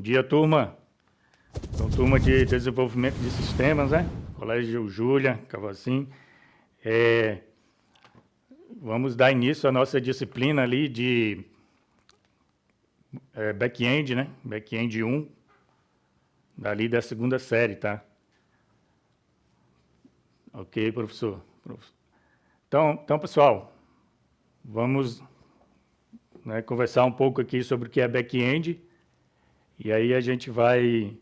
dia, turma. Então, turma de desenvolvimento de sistemas, né? Colégio Júlia Cavacim. Vamos dar início à nossa disciplina ali de back-end, né? Back-end 1, dali da segunda série, tá? Ok, professor. Então pessoal, vamos conversar um pouco aqui sobre o que é back-end. E aí a gente vai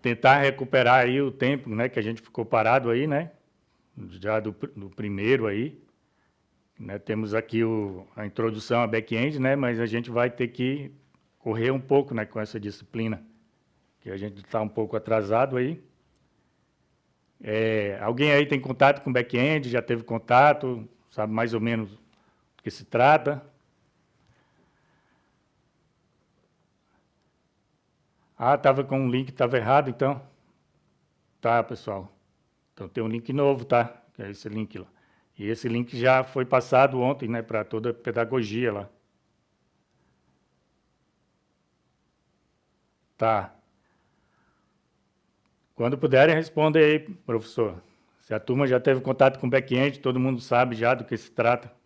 tentar recuperar aí o tempo que a gente ficou parado aí, já do primeiro aí. Temos aqui a introdução a back-end, mas a gente vai ter que correr um pouco com essa disciplina, que a gente está um pouco atrasado aí. Alguém aí tem contato com back-end, já teve contato, sabe mais ou menos do que se trata? Ah, estava com um link, estava errado, então. Tá, pessoal. Então tem um link novo, tá? Que é esse link lá. E esse link já foi passado ontem, para toda a pedagogia lá. Tá. Quando puderem, respondem aí, professor. Se a turma já teve contato com back-end, todo mundo sabe já do que se trata.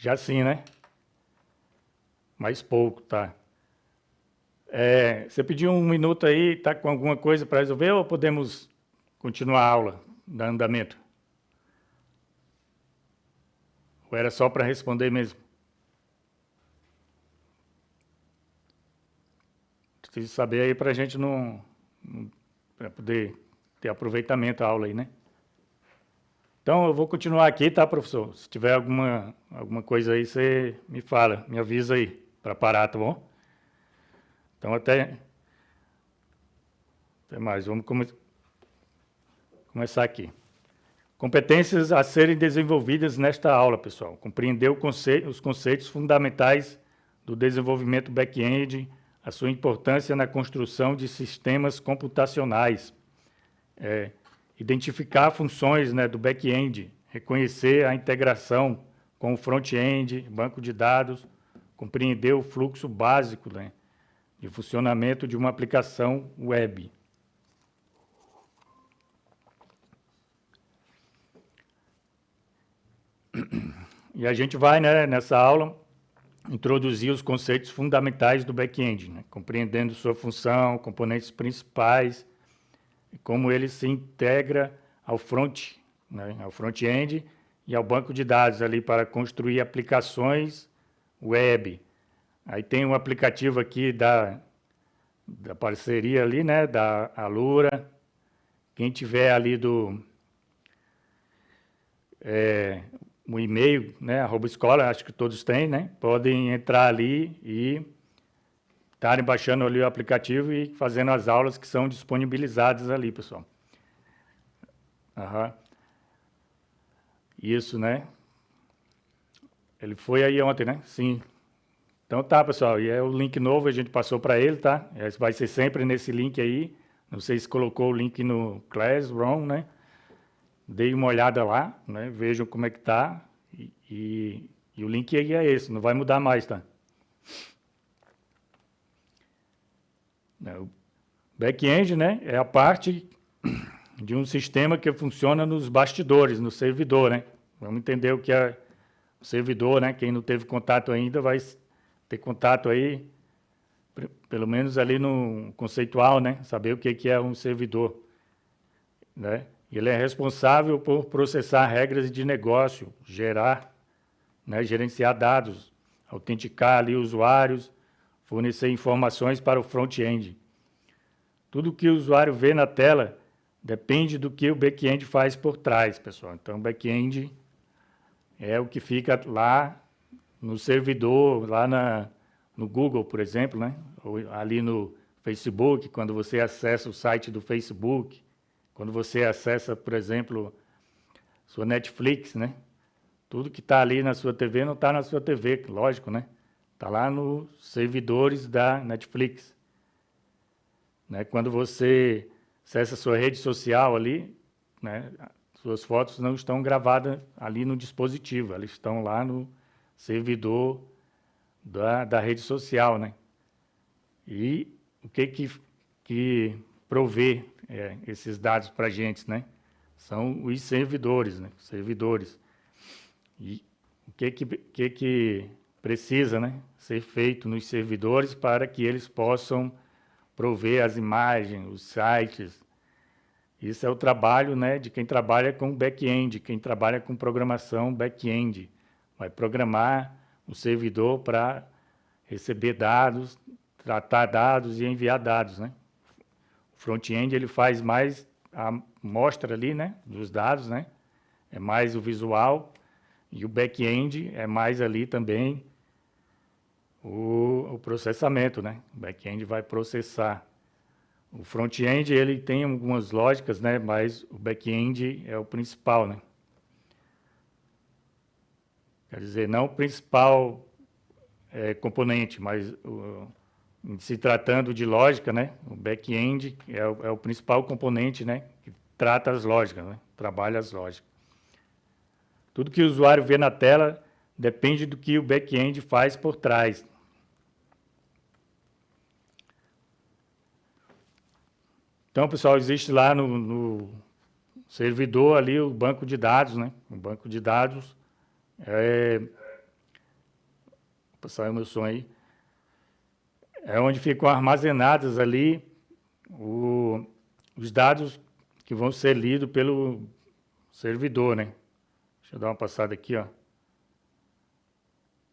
Já sim, né? Mais pouco, tá. Você pediu um minuto aí, tá com alguma coisa para resolver ou podemos continuar a aula, dar andamento? Ou era só para responder mesmo? Preciso saber aí para a gente para poder ter aproveitamento da aula aí, né? Então, eu vou continuar aqui, tá, professor? Se tiver alguma coisa aí, você me fala, me avisa aí, para parar, tá bom? Então, até mais. Vamos começar aqui. Competências a serem desenvolvidas nesta aula, pessoal. Compreender os conceitos fundamentais do desenvolvimento back-end, a sua importância na construção de sistemas computacionais, identificar funções do back-end, reconhecer a integração com o front-end, banco de dados, compreender o fluxo básico de funcionamento de uma aplicação web. E a gente vai, nessa aula, introduzir os conceitos fundamentais do back-end, compreendendo sua função, componentes principais, e como ele se integra ao front-end e ao banco de dados ali para construir aplicações web. Aí tem um aplicativo aqui da parceria ali, da Alura. Quem tiver ali o e-mail, @escola, acho que todos têm, podem entrar ali e estarem baixando ali o aplicativo e fazendo as aulas que são disponibilizadas ali, pessoal. Isso, Ele foi aí ontem, Sim. Então tá, pessoal, e é o link novo, a gente passou para ele, tá? Vai ser sempre nesse link aí. Não sei se colocou o link no Classroom, Dei uma olhada lá, Vejam como é que tá. E o link aí é esse, não vai mudar mais, tá? O back-end, é a parte de um sistema que funciona nos bastidores, no servidor, Vamos entender o que é o servidor, Quem não teve contato ainda vai ter contato aí, pelo menos ali no conceitual, Saber o que é um servidor, Ele é responsável por processar regras de negócio, gerenciar dados, autenticar ali usuários, fornecer informações para o front-end. Tudo que o usuário vê na tela depende do que o back-end faz por trás, pessoal. Então, o back-end é o que fica lá no servidor, lá no Google, por exemplo, ou ali no Facebook, quando você acessa o site do Facebook, Quando você acessa, por exemplo, sua Netflix, né? Tudo que está ali na sua TV não está na sua TV, lógico, né? Está lá nos servidores da Netflix. Né? Quando você acessa sua rede social ali, né? Suas fotos não estão gravadas ali no dispositivo, elas estão lá no servidor da rede social, né? E o que provê esses dados para a gente, né? São os servidores, né? Servidores. E o que precisa, né? Ser feito nos servidores para que eles possam prover as imagens, os sites. Isso é o trabalho, né, de quem trabalha com back-end, quem trabalha com programação back-end. Vai programar o servidor para receber dados, tratar dados e enviar dados, né? O front-end ele faz mais a mostra ali, né, dos dados, né? É mais o visual, e o back-end é mais ali também o processamento, né? O back-end vai processar. O front-end ele tem algumas lógicas, né? Mas o back-end é o principal, né? Quer dizer, não o principal componente, mas se tratando de lógica, né? O back-end é o principal componente, né? Que trata as lógicas, né? Trabalha as lógicas. Tudo que o usuário vê na tela depende do que o back-end faz por trás. Então, pessoal, existe lá no servidor ali o banco de dados, né? O banco de dados vou passar o meu som aí. É onde ficam armazenados ali os dados que vão ser lidos pelo servidor, né? Deixa eu dar uma passada aqui, ó.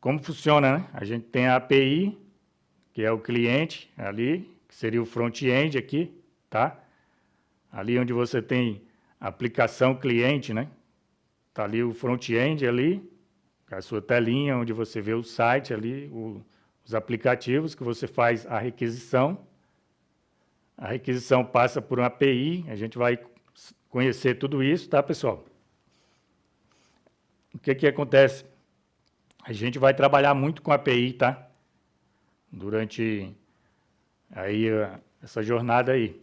Como funciona, né? A gente tem a API, que é o cliente ali, que seria o front-end aqui, tá? Ali onde você tem a aplicação cliente, né? Tá ali o front-end ali, a sua telinha onde você vê o site ali, os aplicativos que você faz a requisição. A requisição passa por uma API, a gente vai conhecer tudo isso, tá, pessoal? O que acontece? A gente vai trabalhar muito com a API, tá? Durante aí essa jornada aí.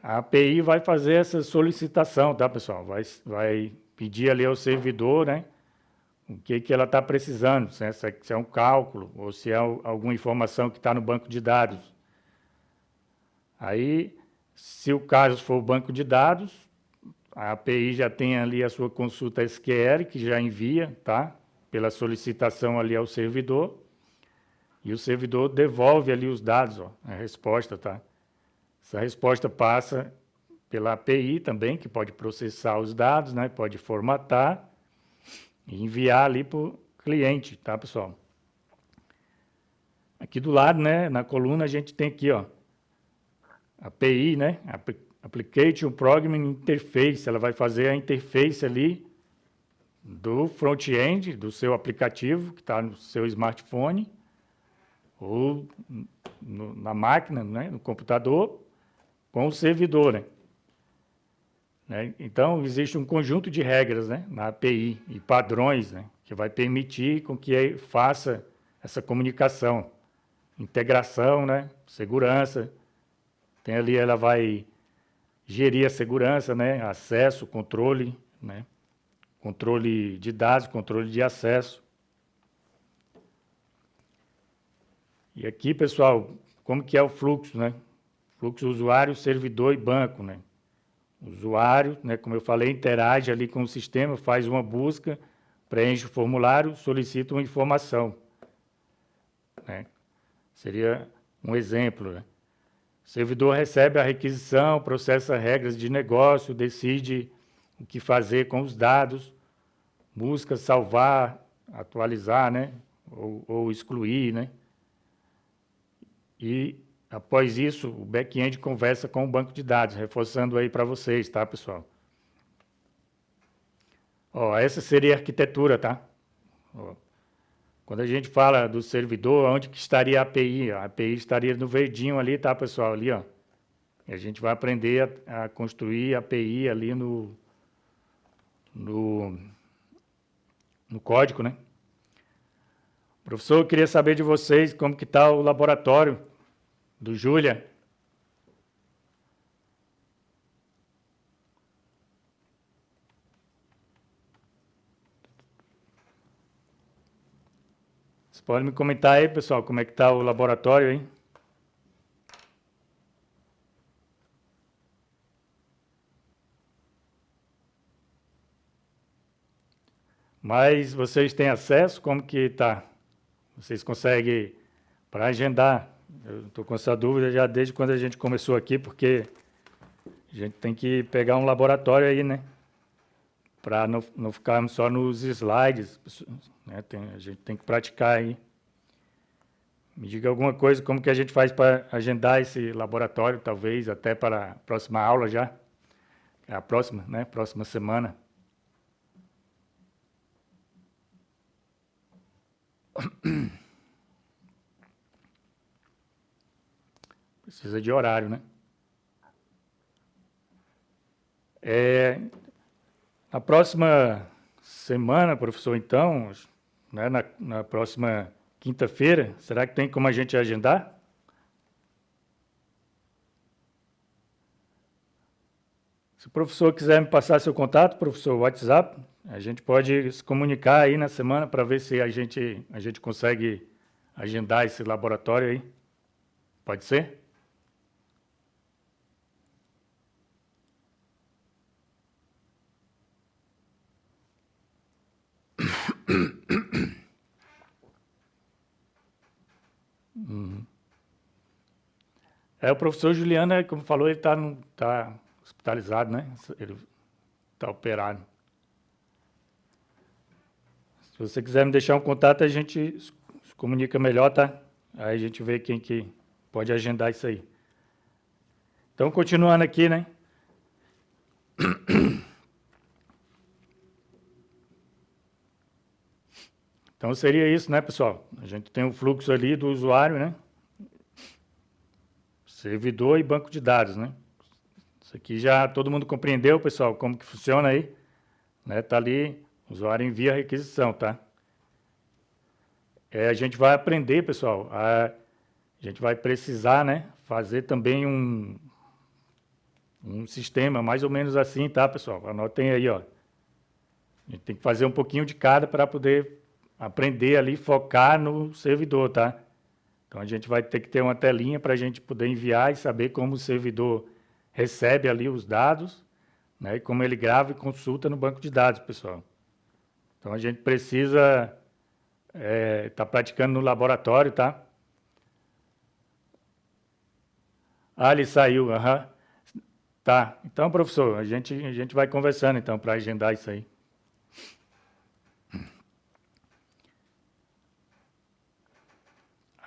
A API vai fazer essa solicitação, tá, pessoal? Vai pedir ali ao servidor, né? O que ela está precisando, se é um cálculo ou se é alguma informação que está no banco de dados. Aí, se o caso for o banco de dados, a API já tem ali a sua consulta SQL, que já envia, tá? Pela solicitação ali ao servidor. E o servidor devolve ali os dados, ó, a resposta, tá? Essa resposta passa pela API também, que pode processar os dados, né? Pode formatar e enviar ali para o cliente, tá, pessoal? Aqui do lado, né, na coluna, a gente tem aqui, ó, API, né? Application Programming Interface. Ela vai fazer a interface ali do front-end, do seu aplicativo, que está no seu smartphone, ou na máquina, né, no computador, com o servidor, né? Então, existe um conjunto de regras, né, na API e padrões, né, que vai permitir com que faça essa comunicação, integração, né, segurança. Tem ali, ela vai gerir a segurança, né, acesso, controle, né, controle de dados, controle de acesso. E aqui, pessoal, como que é o fluxo, né? Fluxo usuário, servidor e banco, né? O usuário, né, como eu falei, interage ali com o sistema, faz uma busca, preenche o formulário, solicita uma informação, né? Seria um exemplo, né? O servidor recebe a requisição, processa regras de negócio, decide o que fazer com os dados, busca salvar, atualizar, né? Ou excluir, né? E após isso, o back-end conversa com o banco de dados, reforçando aí para vocês, tá, pessoal? Ó, essa seria a arquitetura, tá? Ó, quando a gente fala do servidor, onde que estaria a API? A API estaria no verdinho ali, tá, pessoal? Ali, ó. E a gente vai aprender a construir API ali no código, né? Professor, eu queria saber de vocês como que está o laboratório do Júlia. Vocês podem me comentar aí, pessoal, como é que está o laboratório aí? Mas vocês têm acesso? Como que está? Vocês conseguem para agendar? Eu estou com essa dúvida já desde quando a gente começou aqui, porque a gente tem que pegar um laboratório aí, né? Para não ficarmos só nos slides, né? A gente tem que praticar aí. Me diga alguma coisa, como que a gente faz para agendar esse laboratório, talvez até para a próxima aula já? É a próxima, né? Próxima semana. Precisa de horário, né? Na próxima semana, professor, então, né, na próxima quinta-feira, será que tem como a gente agendar? Se o professor quiser me passar seu contato, professor, WhatsApp, a gente pode se comunicar aí na semana para ver se a gente consegue agendar esse laboratório aí. Pode ser? O professor Juliano, como falou, ele tá hospitalizado, né? Ele está operado. Se você quiser me deixar um contato, a gente se comunica melhor, tá? Aí a gente vê quem que pode agendar isso aí. Então, continuando aqui, né? Então, seria isso, né, pessoal? A gente tem o fluxo ali do usuário, né? Servidor e banco de dados, né? Isso aqui já todo mundo compreendeu, pessoal, como que funciona aí, né? Tá ali, o usuário envia a requisição, tá? A gente vai aprender, pessoal, a gente vai precisar, né, fazer também um sistema mais ou menos assim, tá, pessoal? Anotem aí, ó. A gente tem que fazer um pouquinho de cada para poder aprender ali, focar no servidor, tá? Então, a gente vai ter que ter uma telinha para a gente poder enviar e saber como o servidor recebe ali os dados, né? E como ele grava e consulta no banco de dados, pessoal. Então, a gente precisa estar praticando no laboratório, tá? Ah, ele saiu, aham. Tá. Então, professor, a gente vai conversando, então, para agendar isso aí.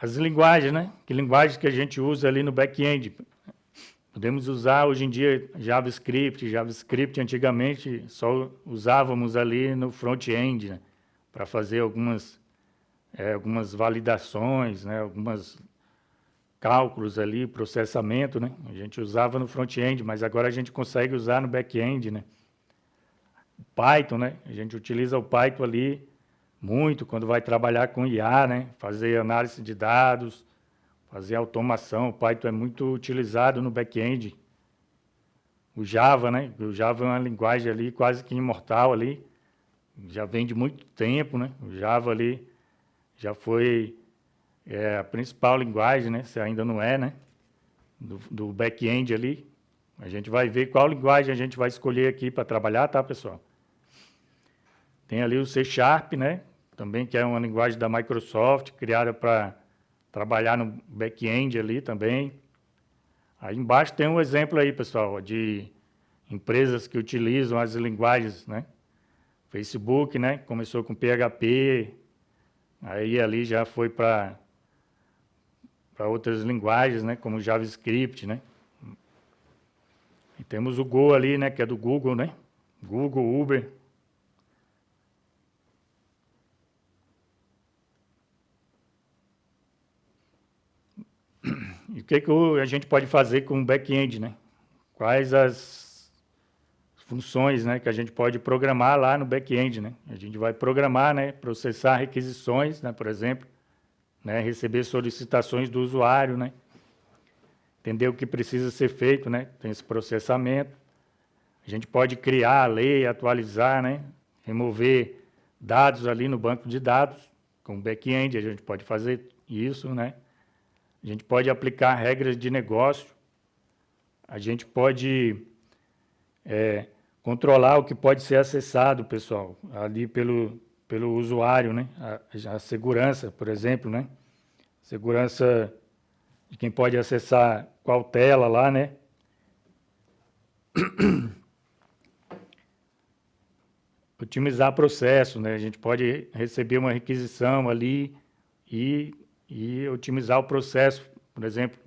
As linguagens, né? Que linguagens que a gente usa ali no back-end? Podemos usar hoje em dia JavaScript. JavaScript antigamente só usávamos ali no front-end, né? Para fazer algumas validações, né? Algumas cálculos ali, processamento, né? A gente usava no front-end, mas agora a gente consegue usar no back-end, né? Python, né? A gente utiliza o Python ali muito quando vai trabalhar com IA, né? Fazer análise de dados, fazer automação. O Python é muito utilizado no back-end. O Java, né? O Java é uma linguagem ali quase que imortal ali. Já vem de muito tempo, né? O Java ali já foi a principal linguagem, né? Se ainda não é, né? Do back-end ali. A gente vai ver qual linguagem a gente vai escolher aqui para trabalhar, tá, pessoal? Tem ali o C Sharp, né? Também que é uma linguagem da Microsoft, criada para trabalhar no back-end ali também. Aí embaixo tem um exemplo aí, pessoal, de empresas que utilizam as linguagens, né? Facebook, né? Começou com PHP, aí ali já foi para outras linguagens, né? Como JavaScript, né? E temos o Go ali, né? Que é do Google, né? Google, Uber. E o que a gente pode fazer com o back-end, né? Quais as funções, né, que a gente pode programar lá no back-end, né? A gente vai programar, né, processar requisições, né, por exemplo, né, receber solicitações do usuário, né? Entender o que precisa ser feito, né? Tem esse processamento. A gente pode criar, ler, atualizar, né? Remover dados ali no banco de dados, com o back-end, a gente pode fazer isso, né? A gente pode aplicar regras de negócio, a gente pode controlar o que pode ser acessado, pessoal, ali pelo usuário, né? A segurança, por exemplo, né? Segurança de quem pode acessar qual tela lá, né? Otimizar processo, né? A gente pode receber uma requisição ali e otimizar o processo. Por exemplo,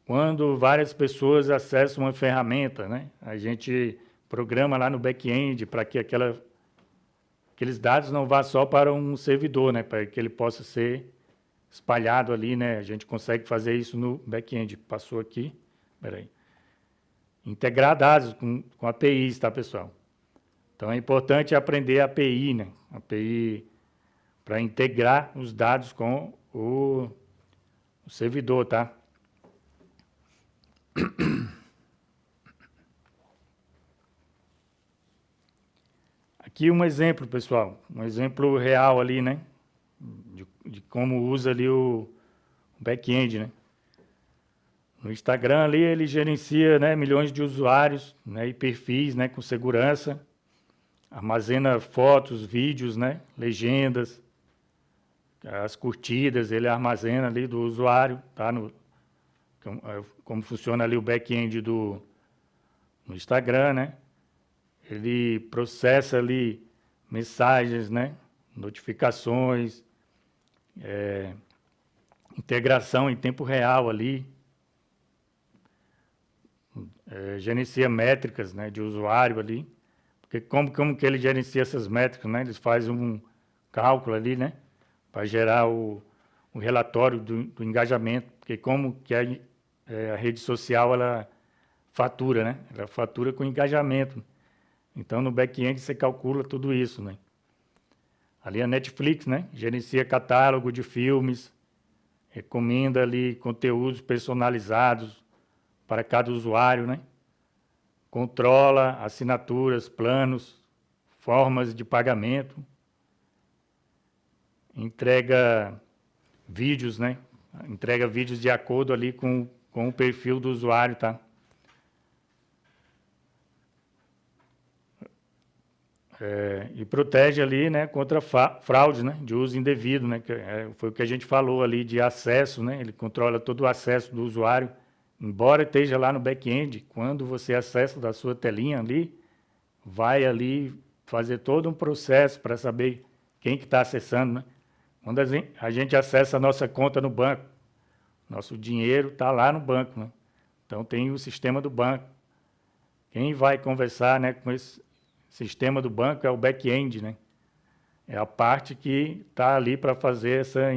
quando várias pessoas acessam uma ferramenta, né? A gente programa lá no back-end para que aqueles dados não vá só para um servidor, né? Para que ele possa ser espalhado ali, né? A gente consegue fazer isso no back-end. Passou aqui, peraí. Integrar dados com APIs, tá, pessoal? Então é importante aprender a API, né? API para integrar os dados com o servidor, tá? Aqui um exemplo, pessoal, um exemplo real ali, né? De como usa ali o back-end, né? No Instagram ali ele gerencia, né, milhões de usuários, né, e perfis, né, com segurança, armazena fotos, vídeos, né, legendas, as curtidas, ele armazena ali do usuário, tá? Como funciona ali o back-end no Instagram, né? Ele processa ali mensagens, né? Notificações, integração em tempo real ali, gerencia métricas, né, de usuário ali, porque como que ele gerencia essas métricas, né? Eles fazem um cálculo ali, né, para gerar o relatório do engajamento, porque como que a rede social ela fatura, né? Ela fatura com engajamento. Então no back-end você calcula tudo isso, né? Ali a Netflix, né, gerencia catálogo de filmes, recomenda ali conteúdos personalizados para cada usuário, né? Controla assinaturas, planos, formas de pagamento, entrega vídeos, né? Entrega vídeos de acordo ali com o perfil do usuário, tá? E protege ali, né, contra fraudes, né, de uso indevido, né, que foi o que a gente falou ali de acesso, né, ele controla todo o acesso do usuário, embora esteja lá no back-end, quando você acessa da sua telinha ali, vai ali fazer todo um processo para saber quem que está acessando, né. Quando a gente acessa a nossa conta no banco, nosso dinheiro está lá no banco, né, então tem o sistema do banco. Quem vai conversar, né, com esse sistema do banco é o back-end, né? É a parte que está ali para fazer essa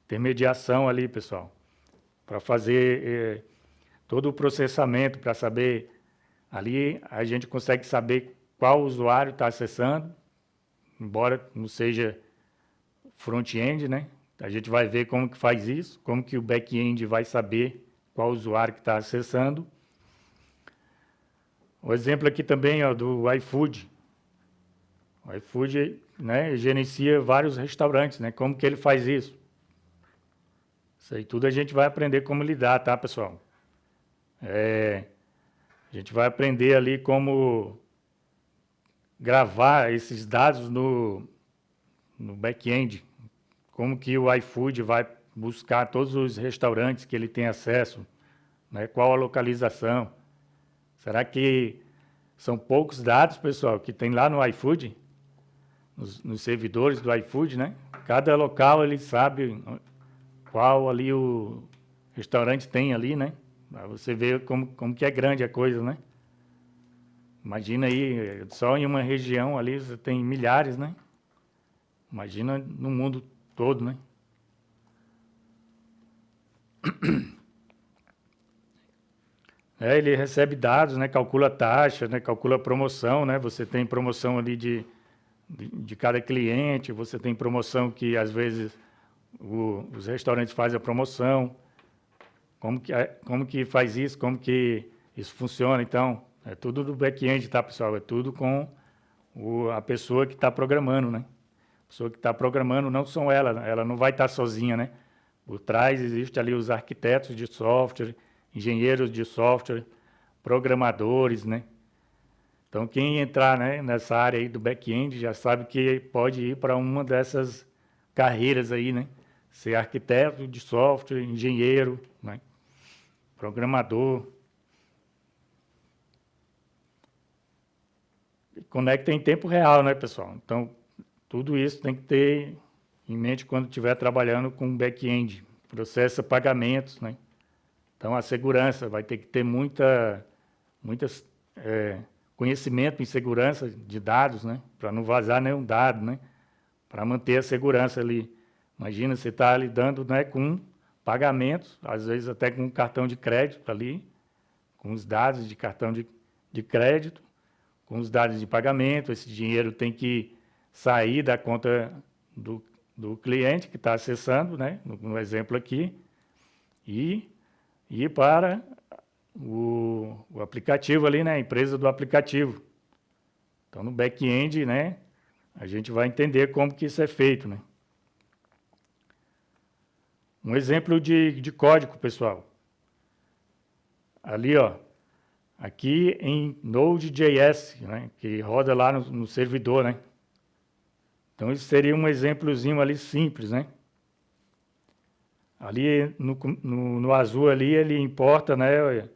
intermediação ali, pessoal. Para fazer todo o processamento, para saber... Ali a gente consegue saber qual usuário está acessando, embora não seja front-end, né? A gente vai ver como que faz isso, como que o back-end vai saber qual usuário que está acessando. O exemplo aqui também, ó, do iFood. O iFood, né, gerencia vários restaurantes, né? Como que ele faz isso? Isso aí tudo a gente vai aprender como lidar, tá, pessoal? A gente vai aprender ali como gravar esses dados no back-end. Como que o iFood vai buscar todos os restaurantes que ele tem acesso, né? Qual a localização? Será que são poucos dados, pessoal, que tem lá no iFood? Nos servidores do iFood, né? Cada local ele sabe qual ali o restaurante tem ali, né? Pra você ver como que é grande a coisa, né? Imagina aí, só em uma região ali você tem milhares, né? Imagina no mundo todo, né? né? Ele recebe dados, né? Calcula taxa, né? Calcula promoção, né? Você tem promoção ali de cada cliente, você tem promoção que às vezes os restaurantes fazem a promoção, como que faz isso, como que isso funciona. Então, é tudo do back-end, tá, pessoal? É tudo com a pessoa que está programando, né? A pessoa que está programando não são ela não vai estar sozinha, né? Por trás existe ali os arquitetos de software, engenheiros de software, programadores, né? Então, quem entrar, né, nessa área aí do back-end já sabe que pode ir para uma dessas carreiras aí, né? Ser arquiteto de software, engenheiro, né? Programador. Conecta em tempo real, né, pessoal? Então, tudo isso tem que ter em mente quando estiver trabalhando com back-end. Processa pagamentos, né? Então, a segurança vai ter que ter muitas conhecimento em segurança de dados, né? Para não vazar nenhum dado, né? Para manter a segurança ali. Imagina, você está lidando, né, com pagamentos, às vezes até com um cartão de crédito ali, com os dados de cartão de crédito, com os dados de pagamento. Esse dinheiro tem que sair da conta do cliente que está acessando, né, no exemplo aqui, e ir para o aplicativo ali, né, a empresa do aplicativo. Então, no back-end, né, a gente vai entender como que isso é feito, né. Um exemplo de código, pessoal. Ali, ó, aqui em Node.js, né, que roda lá no servidor, né. Então, isso seria um exemplozinho ali simples, né. Ali no azul ali, ele importa, né,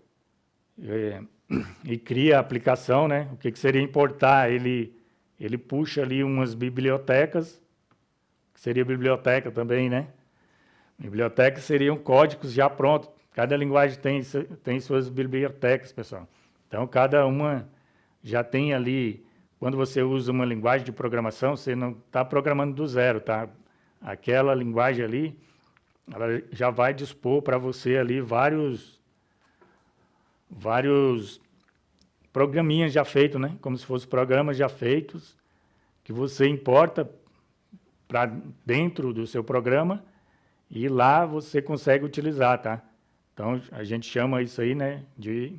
e cria a aplicação, né. O que seria importar? Ele puxa ali umas bibliotecas, que seria biblioteca também, né. Bibliotecas seriam códigos já prontos. Cada linguagem tem suas bibliotecas, pessoal. Então, cada uma já tem ali. Quando você usa uma linguagem de programação, você não está programando do zero, tá? Aquela linguagem ali, ela já vai dispor para você ali vários programinhas já feitos, né? Como se fossem programas já feitos, que você importa para dentro do seu programa e lá você consegue utilizar, tá? Então, a gente chama isso aí, né, de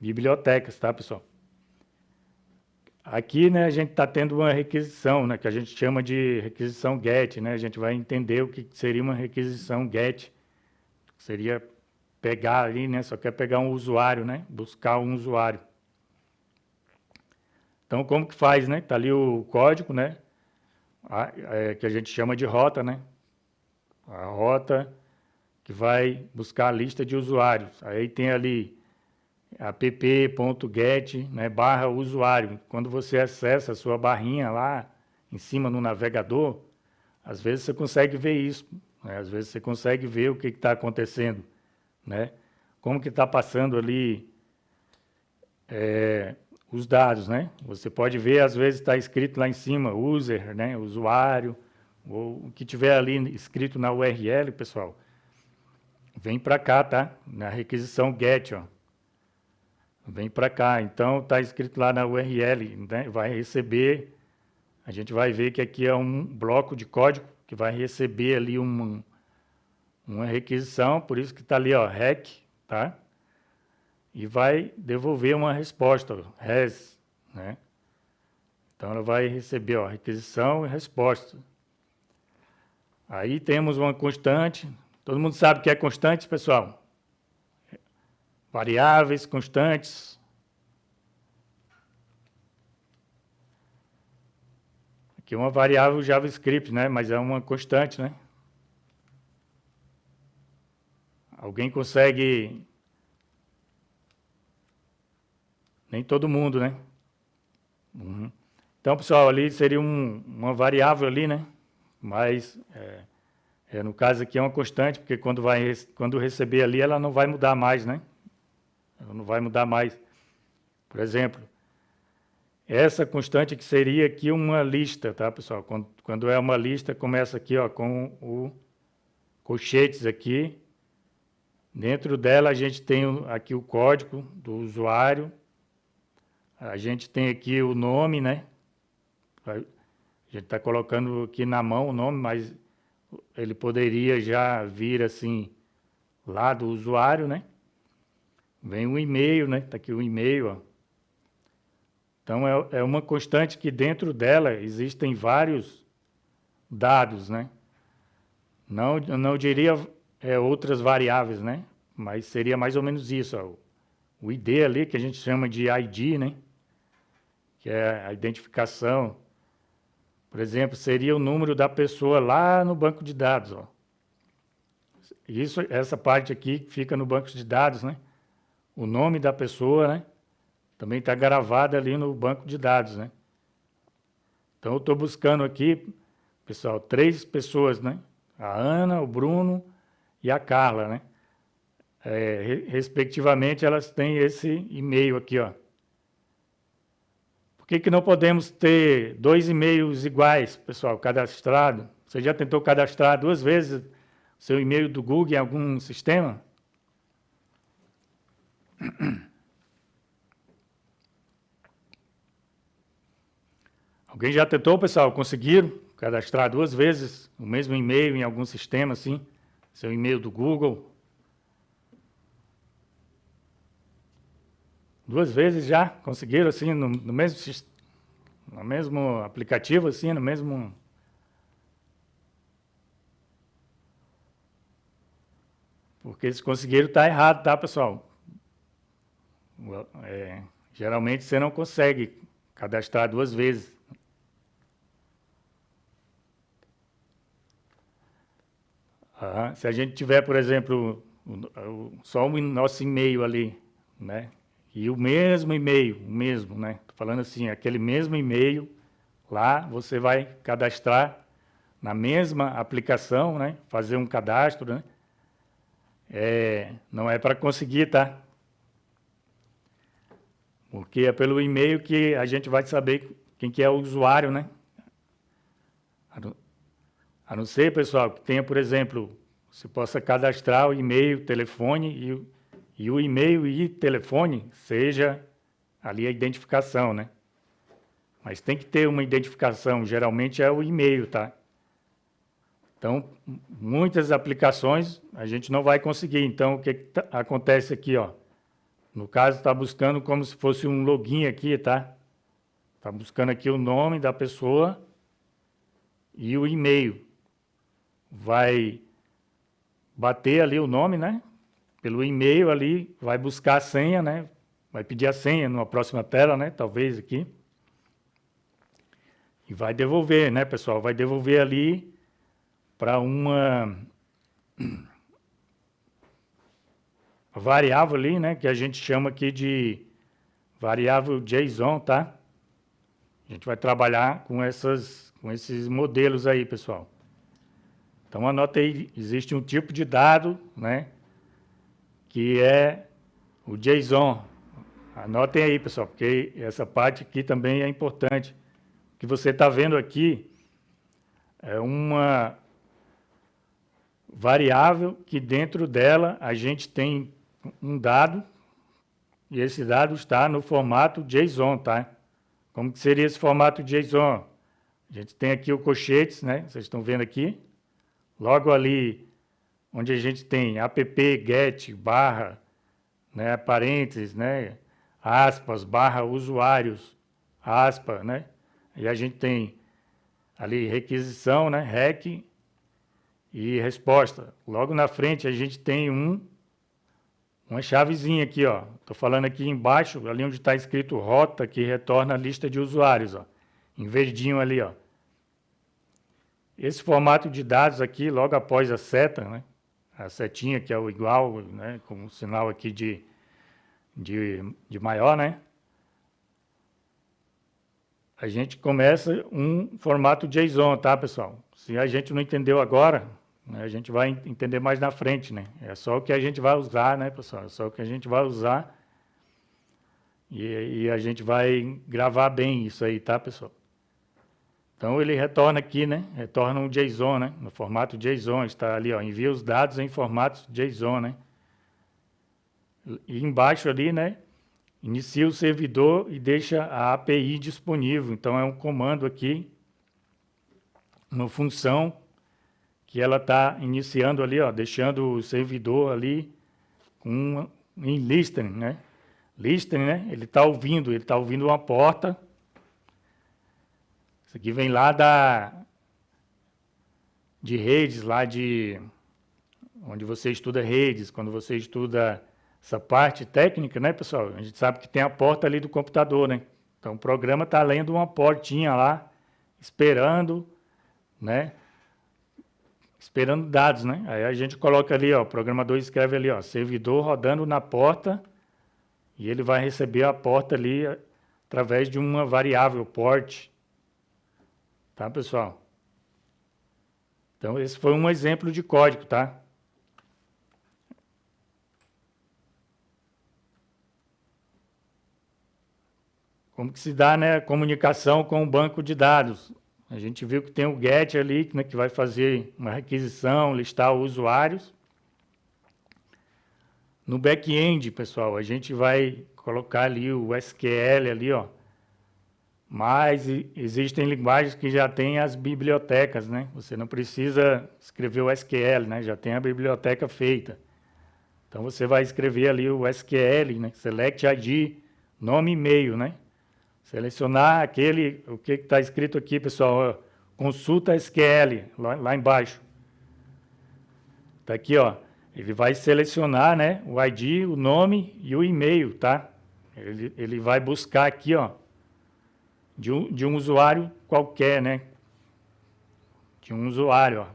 bibliotecas, tá, pessoal? Aqui, né, a gente está tendo uma requisição, né, que a gente chama de requisição GET, né? A gente vai entender o que seria uma requisição GET. Seria pegar ali, né, só quer pegar um usuário, né, buscar um usuário. Então, como que faz, né? Está ali o código, né, que a gente chama de rota, né? A rota que vai buscar a lista de usuários. Aí tem ali app.get, né, /usuário. Quando você acessa a sua barrinha lá em cima no navegador, às vezes você consegue ver isso, né? Às vezes você consegue ver o que está acontecendo, né? Como que está passando ali os dados, né? Você pode ver, às vezes está escrito lá em cima, user, né, usuário, ou o que tiver ali escrito na URL, pessoal, vem para cá, tá? Na requisição GET, ó. Vem para cá. Então, está escrito lá na URL, né? Vai receber, a gente vai ver que aqui é um bloco de código que vai receber ali uma requisição, por isso que está ali, ó, rec, tá? E vai devolver uma resposta, ó, res, né? Então, ela vai receber, ó, requisição e resposta. Aí temos uma constante. Todo mundo sabe o que é constante, pessoal? Variáveis, constantes. Aqui é uma variável JavaScript, né? Mas é uma constante, né? Alguém consegue... Nem todo mundo, né? Uhum. Então, pessoal, ali seria uma variável ali, né? Mas, no caso aqui é uma constante, porque quando receber ali, ela não vai mudar mais, né? Ela não vai mudar mais. Por exemplo, essa constante que seria aqui uma lista, tá, pessoal? Quando é uma lista, começa aqui, ó, com o colchetes aqui, Dentro dela a gente tem aqui o código do usuário, a gente tem aqui o nome, né? A gente está colocando aqui na mão o nome, mas ele poderia já vir assim lá do usuário, né? Vem o e-mail, né? Está aqui o e-mail, ó. Então é uma constante que dentro dela existem vários dados, né? Não diria outras variáveis, né? Mas seria mais ou menos isso, ó. O ID ali, que a gente chama de ID, né? Que é a identificação. Por exemplo, seria o número da pessoa lá no banco de dados, ó. Essa parte aqui fica no banco de dados, né? O nome da pessoa, né? Também está gravado ali no banco de dados, né? Então, eu estou buscando aqui, pessoal, 3 pessoas, né? A Ana, o Bruno e a Carla, né? Respectivamente, elas têm esse e-mail aqui, ó. Por que não podemos ter 2 e-mails iguais, pessoal, cadastrado? Você já tentou cadastrar 2 vezes o seu e-mail do Google em algum sistema? Alguém já tentou, pessoal? Conseguiram cadastrar 2 vezes o mesmo e-mail em algum sistema, assim? Seu e-mail do Google? 2 vezes já conseguiram, assim, no mesmo aplicativo, assim, no mesmo... Porque se conseguiram, está errado, tá, pessoal? Geralmente você não consegue cadastrar 2 vezes. Se a gente tiver, por exemplo, só o nosso e-mail ali, né? E o mesmo e-mail, o mesmo, né? Tô falando assim, aquele mesmo e-mail, lá você vai cadastrar na mesma aplicação, né? Fazer um cadastro, né? Não é para conseguir, tá? Porque é pelo e-mail que a gente vai saber quem que é o usuário, né? A não ser, pessoal, que tenha, por exemplo, você possa cadastrar o e-mail, telefone e o e-mail e telefone seja ali a identificação, né? Mas tem que ter uma identificação, geralmente é o e-mail, tá? Então, muitas aplicações a gente não vai conseguir. Então, o que acontece aqui, ó? No caso, está buscando como se fosse um login aqui, tá? Está buscando aqui o nome da pessoa e o e-mail. Vai bater ali o nome, né? Pelo e-mail ali, vai buscar a senha, né? Vai pedir a senha numa próxima tela, né? Talvez aqui. E vai devolver, né, pessoal? Vai devolver ali para uma variável ali, né? Que a gente chama aqui de variável JSON, tá? A gente vai trabalhar com esses modelos aí, pessoal. Então, anota aí, existe um tipo de dado, né, que é o JSON. Anotem aí, pessoal, porque essa parte aqui também é importante. O que você está vendo aqui é uma variável que dentro dela a gente tem um dado e esse dado está no formato JSON, tá? Como que seria esse formato JSON? A gente tem aqui o colchetes, né? Vocês estão vendo aqui. Logo ali, onde a gente tem app, get, barra, né, parênteses, né, aspas, barra, usuários, aspa, né? E a gente tem ali requisição, né, rec e resposta. Logo na frente a gente tem uma chavezinha aqui, ó. Estou falando aqui embaixo, ali onde está escrito rota, que retorna a lista de usuários, ó. Em verdinho ali, ó. Esse formato de dados aqui, logo após a seta, né? A setinha que é o igual, né? Com o sinal aqui de maior, né? A gente começa um formato JSON, tá, pessoal? Se a gente não entendeu agora, né, a gente vai entender mais na frente, né? É só o que a gente vai usar, né, pessoal? É só o que a gente vai usar e a gente vai gravar bem isso aí, tá, pessoal? Então, ele retorna aqui, né? Retorna um JSON, né? No formato JSON, está ali, ó, envia os dados em formato JSON, né? E embaixo ali, né, inicia o servidor e deixa a API disponível. Então, é um comando aqui, uma função que ela está iniciando ali, ó, deixando o servidor ali em listening, né? Listening, né? Ele está ouvindo uma porta. Isso aqui vem lá de redes, lá de onde você estuda redes, quando você estuda essa parte técnica, né, pessoal? A gente sabe que tem a porta ali do computador, né? Então, o programa está lendo uma portinha lá, esperando, né? Esperando dados, né? Aí a gente coloca ali, ó, o programador escreve ali, ó, servidor rodando na porta, e ele vai receber a porta ali através de uma variável port. Tá, pessoal? Então, esse foi um exemplo de código, tá? Como que se dá, né, a comunicação com o banco de dados? A gente viu que tem o GET ali, né, que vai fazer uma requisição, listar os usuários. No back-end, pessoal, a gente vai colocar ali o SQL ali, ó. Mas existem linguagens que já têm as bibliotecas, né? Você não precisa escrever o SQL, né? Já tem a biblioteca feita. Então você vai escrever ali o SQL, né? Select ID, nome e e-mail, né? Selecionar o que está escrito aqui, pessoal, ó, consulta SQL, lá embaixo. Está aqui, ó. Ele vai selecionar, né, o ID, o nome e o e-mail, tá? Ele vai buscar aqui, ó, de um usuário qualquer, né? De um usuário, ó.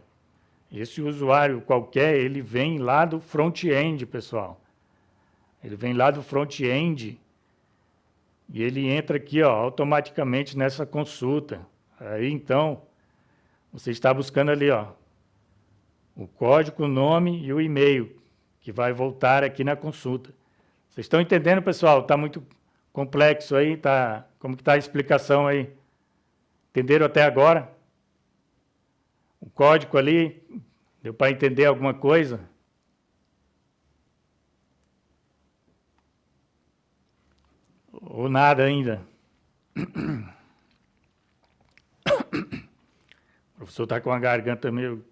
Esse usuário qualquer, ele vem lá do front-end, pessoal. Ele vem lá do front-end e ele entra aqui, ó, automaticamente nessa consulta. Aí, então, você está buscando ali, ó, o código, o nome e o e-mail, que vai voltar aqui na consulta. Vocês estão entendendo, pessoal? Está muito complexo aí? Tá, como que está a explicação aí? Entenderam até agora? O código ali, deu para entender alguma coisa? Ou nada ainda? O professor está com a garganta meio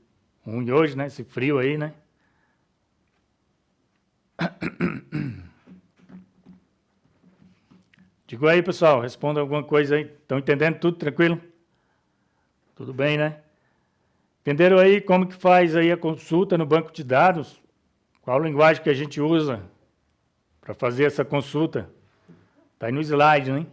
ruim hoje, né? Esse frio aí, né? Digo aí, pessoal, responda alguma coisa aí. Estão entendendo tudo tranquilo? Tudo bem, né? Entenderam aí como que faz aí a consulta no banco de dados? Qual linguagem que a gente usa para fazer essa consulta? Está aí no slide, né?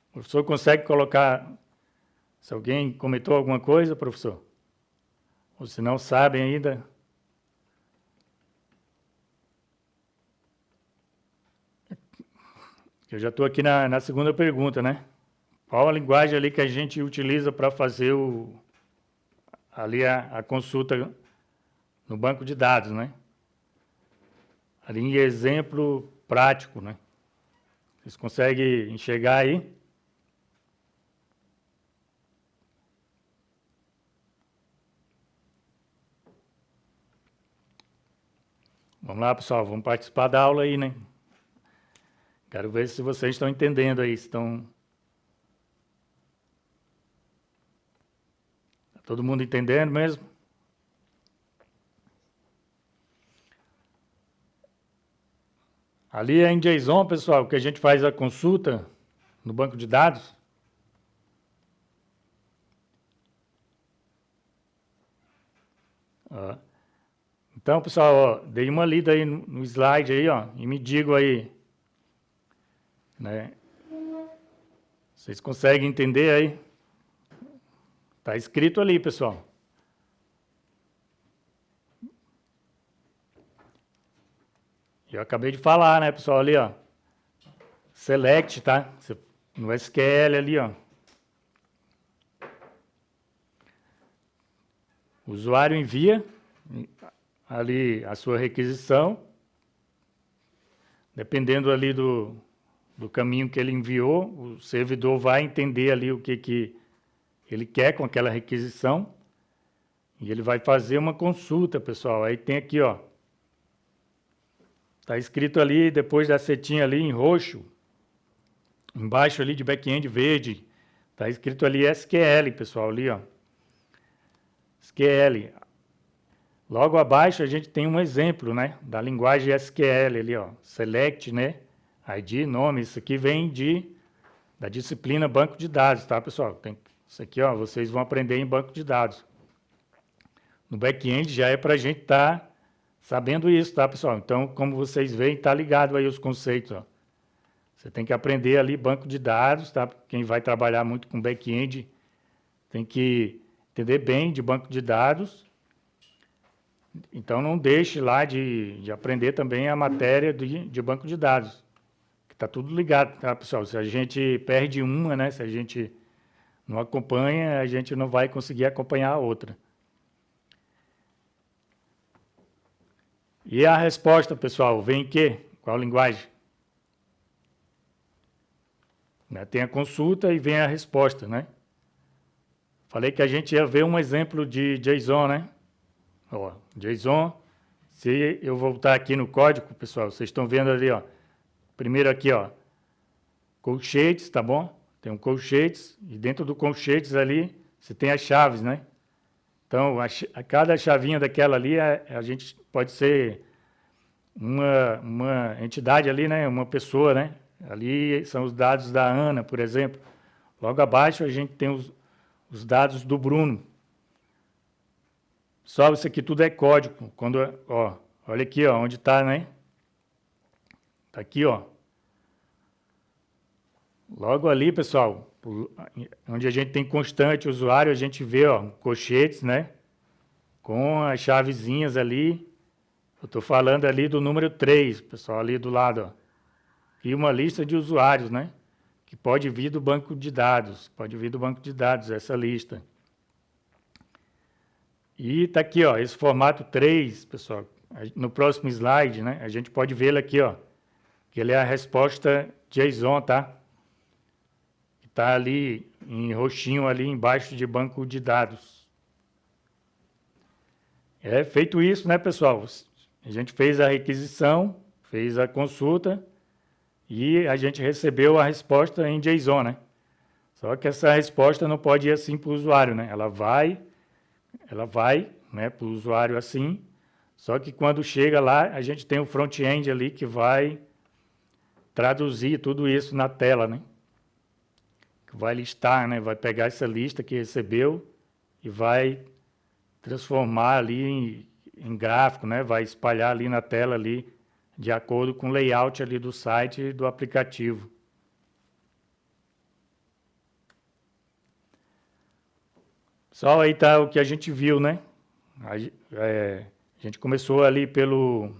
O professor consegue colocar, se alguém comentou alguma coisa, professor? Ou se não sabem ainda? Eu já estou aqui na segunda pergunta, né? Qual a linguagem ali que a gente utiliza para fazer ali a consulta no banco de dados, né? Ali em exemplo prático, né? Vocês conseguem enxergar aí? Vamos lá, pessoal, vamos participar da aula aí, né? Quero ver se vocês estão entendendo aí, estão... Tá todo mundo entendendo mesmo? Ali é em JSON, pessoal, que a gente faz a consulta no banco de dados. Ó. Então, pessoal, ó, dei uma lida aí no slide aí, ó, e me digam aí, né? Vocês conseguem entender aí? Tá escrito ali, pessoal. Eu acabei de falar, né, pessoal, ali, ó. Select, tá? No SQL ali, ó. O usuário envia ali a sua requisição. dependendo ali do caminho que ele enviou, o servidor vai entender ali o que ele quer com aquela requisição e ele vai fazer uma consulta, pessoal. Aí tem aqui, ó, está escrito ali, depois da setinha ali em roxo, embaixo ali de back-end verde, está escrito ali SQL, pessoal, ali, ó. SQL. Logo abaixo a gente tem um exemplo, né, da linguagem SQL ali, ó, select, né, ID, nome, isso aqui vem da disciplina banco de dados, tá, pessoal? Isso aqui, ó, vocês vão aprender em banco de dados. No back-end já é para a gente estar sabendo isso, tá, pessoal? Então, como vocês veem, está ligado aí os conceitos, ó. Você tem que aprender ali banco de dados, tá? Quem vai trabalhar muito com back-end tem que entender bem de banco de dados. Então, não deixe lá de aprender também a matéria de banco de dados, que está tudo ligado, tá, pessoal? Se a gente perde uma, né? Se a gente não acompanha, a gente não vai conseguir acompanhar a outra. E a resposta, pessoal, vem em quê? Qual linguagem? Tem a consulta e vem a resposta, né? Falei que a gente ia ver um exemplo de JSON, né? Ó, JSON, se eu voltar aqui no código, pessoal, vocês estão vendo ali, ó. Primeiro aqui, ó, colchetes, tá bom? Tem um colchetes e dentro do colchetes ali você tem as chaves, né? Então, a cada chavinha daquela ali, a gente pode ser uma entidade ali, né? Uma pessoa, né? Ali são os dados da Ana, por exemplo. Logo abaixo a gente tem os dados do Bruno. Só isso aqui tudo é código. Quando, ó, olha aqui, ó, onde está, né? Está aqui, ó. Logo ali, pessoal, onde a gente tem constante usuário, a gente vê, ó, colchetes, né? Com as chavezinhas ali. Eu estou falando ali do número 3, pessoal, ali do lado, ó. E uma lista de usuários, né? Que pode vir do banco de dados. Pode vir do banco de dados, essa lista. E está aqui, ó, esse formato 3, pessoal. No próximo slide, né? A gente pode ver ele aqui, ó. Que ele é a resposta JSON, tá? Está ali em roxinho ali embaixo de banco de dados. É feito isso, né, pessoal? A gente fez a requisição, fez a consulta e a gente recebeu a resposta em JSON, né? Só que essa resposta não pode ir assim para o usuário, né? Ela vai, né, para o usuário assim, só que quando chega lá, a gente tem o front-end ali que vai traduzir tudo isso na tela, né? Vai listar, né? Vai pegar essa lista que recebeu e vai transformar ali em gráfico, né? Vai espalhar ali na tela ali de acordo com o layout ali do site e do aplicativo. Só aí tá o que a gente viu, né? A gente começou ali pelo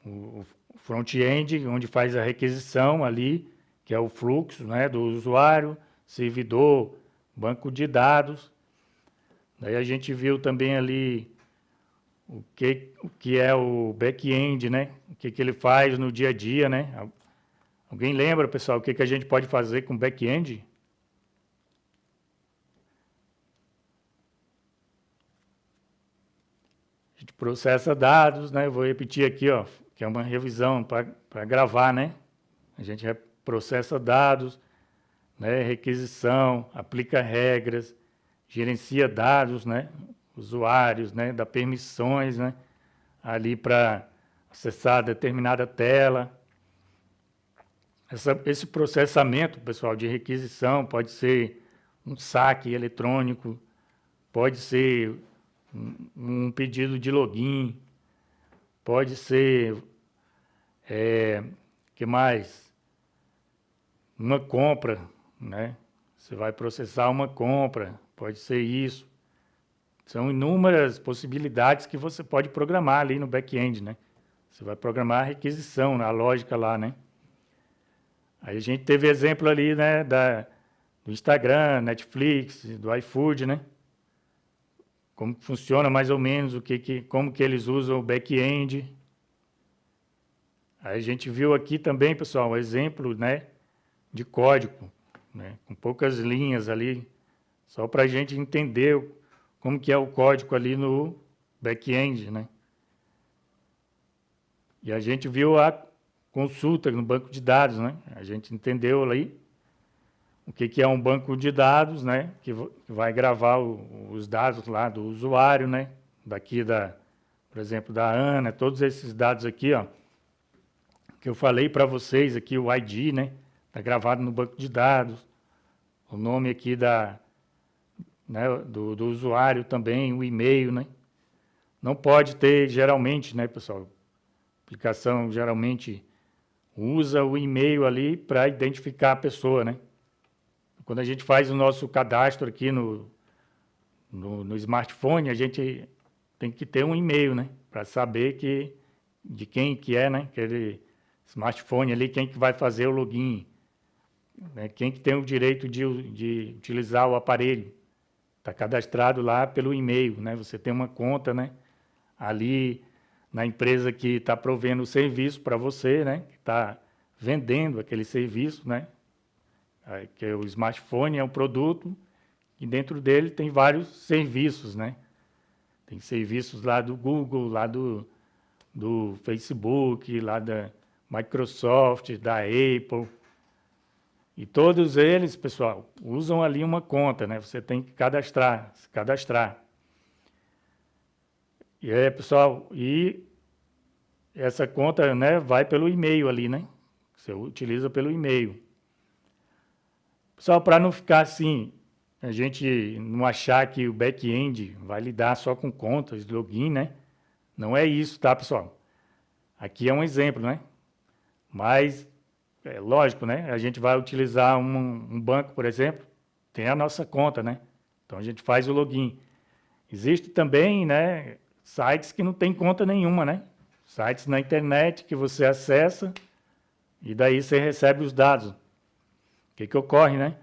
o front-end, onde faz a requisição ali, que é o fluxo, né, do usuário, servidor, banco de dados. Daí a gente viu também ali o que é o back-end, né? O que ele faz no dia a dia, né? Alguém lembra, pessoal, o que a gente pode fazer com back-end? A gente processa dados, né? Eu vou repetir aqui, ó, que é uma revisão para gravar, né? A gente processa dados, né? Requisição, aplica regras, gerencia dados, né? Usuários, né? Dá permissões, né? Ali para acessar determinada tela. Esse processamento, pessoal, de requisição pode ser um saque eletrônico, pode ser um pedido de login, pode ser, que mais? Uma compra, né? Você vai processar uma compra, pode ser isso. São inúmeras possibilidades que você pode programar ali no back-end, né? Você vai programar a requisição, a lógica lá, né? Aí a gente teve exemplo ali, né, do Instagram, Netflix, do iFood, né? Como funciona mais ou menos, como que eles usam o back-end. Aí a gente viu aqui também, pessoal, um exemplo, né, de código, né, com poucas linhas ali, só para a gente entender como que é o código ali no back-end, né? E a gente viu a consulta no banco de dados, né? A gente entendeu ali o que é um banco de dados, né? Que vai gravar os dados lá do usuário, né? Daqui por exemplo, da Ana, todos esses dados aqui, ó, que eu falei para vocês aqui, o ID, né? Está gravado no banco de dados, o nome aqui né, do usuário também, o e-mail, né? Não pode ter, geralmente, né, pessoal? A aplicação geralmente usa o e-mail ali para identificar a pessoa, né? Quando a gente faz o nosso cadastro aqui no smartphone, a gente tem que ter um e-mail, né? Para saber de quem que é, né? Aquele smartphone ali, quem que vai fazer o login, né? Quem que tem o direito de utilizar o aparelho. Está cadastrado lá pelo e-mail, né? Você tem uma conta, né? Ali na empresa que está provendo o serviço para você, né? Que está vendendo aquele serviço, né? Que o smartphone é um produto e dentro dele tem vários serviços, né? Tem serviços lá do Google, lá do Facebook, lá da Microsoft, da Apple. E todos eles, pessoal, usam ali uma conta, né? Você tem que se cadastrar. E aí, pessoal, e essa conta, né, vai pelo e-mail ali, né? Você utiliza pelo e-mail. Pessoal, para não ficar assim, a gente não achar que o back-end vai lidar só com contas, login, né? Não é isso, tá, pessoal? Aqui é um exemplo, né? Mas, é lógico, né? A gente vai utilizar um banco, por exemplo, tem a nossa conta, né? Então, a gente faz o login. Existe também, né, sites que não tem conta nenhuma, né? Sites na internet que você acessa e daí você recebe os dados. O que ocorre, né?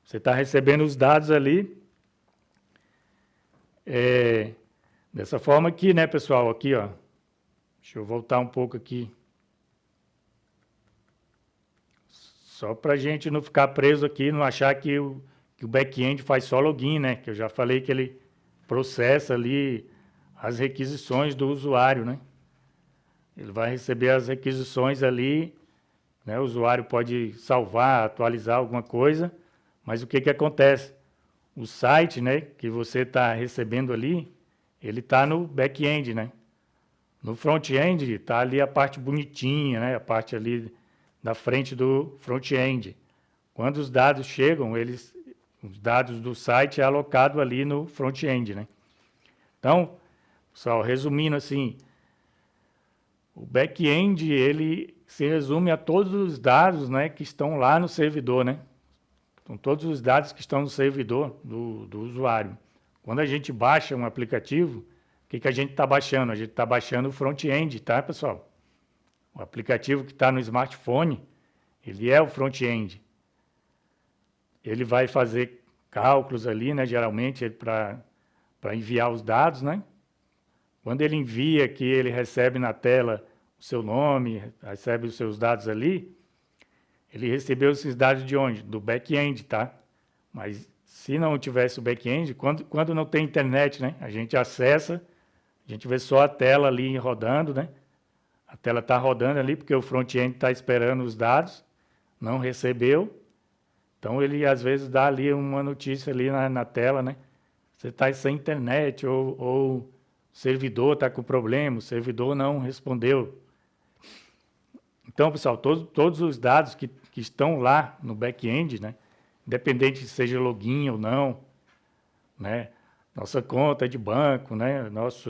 Você está recebendo os dados ali dessa forma aqui, né, pessoal? Aqui, ó. Deixa eu voltar um pouco aqui. Só para a gente não ficar preso aqui, não achar que o back-end faz só login, né? Que eu já falei que ele processa ali as requisições do usuário, né? Ele vai receber as requisições ali, né? O usuário pode salvar, atualizar alguma coisa, mas o que acontece? O site, né, que você está recebendo ali, ele está no back-end, né? No front-end está ali a parte bonitinha, né? A parte ali da frente do front-end. Quando os dados chegam, os dados do site é alocado ali no front-end, né? Então, pessoal, resumindo assim, o back-end ele se resume a todos os dados, né, que estão lá no servidor, né? Então, todos os dados que estão no servidor do usuário. Quando a gente baixa um aplicativo, o que a gente está baixando? A gente está baixando o front-end, tá, pessoal? O aplicativo que está no smartphone, ele é o front-end. Ele vai fazer cálculos ali, né, geralmente, para enviar os dados, né? Quando ele envia, que ele recebe na tela o seu nome, recebe os seus dados ali, ele recebeu esses dados de onde? Do back-end, tá? Mas se não tivesse o back-end, quando não tem internet, né? A gente acessa, a gente vê só a tela ali rodando, né? A tela está rodando ali porque o front-end está esperando os dados, não recebeu. Então, ele às vezes dá ali uma notícia ali na tela, né? Você está sem internet ou o servidor está com problema, o servidor não respondeu. Então, pessoal, todos os dados que estão lá no back-end, né? Independente se seja login ou não, né? Nossa conta de banco, né? Nossa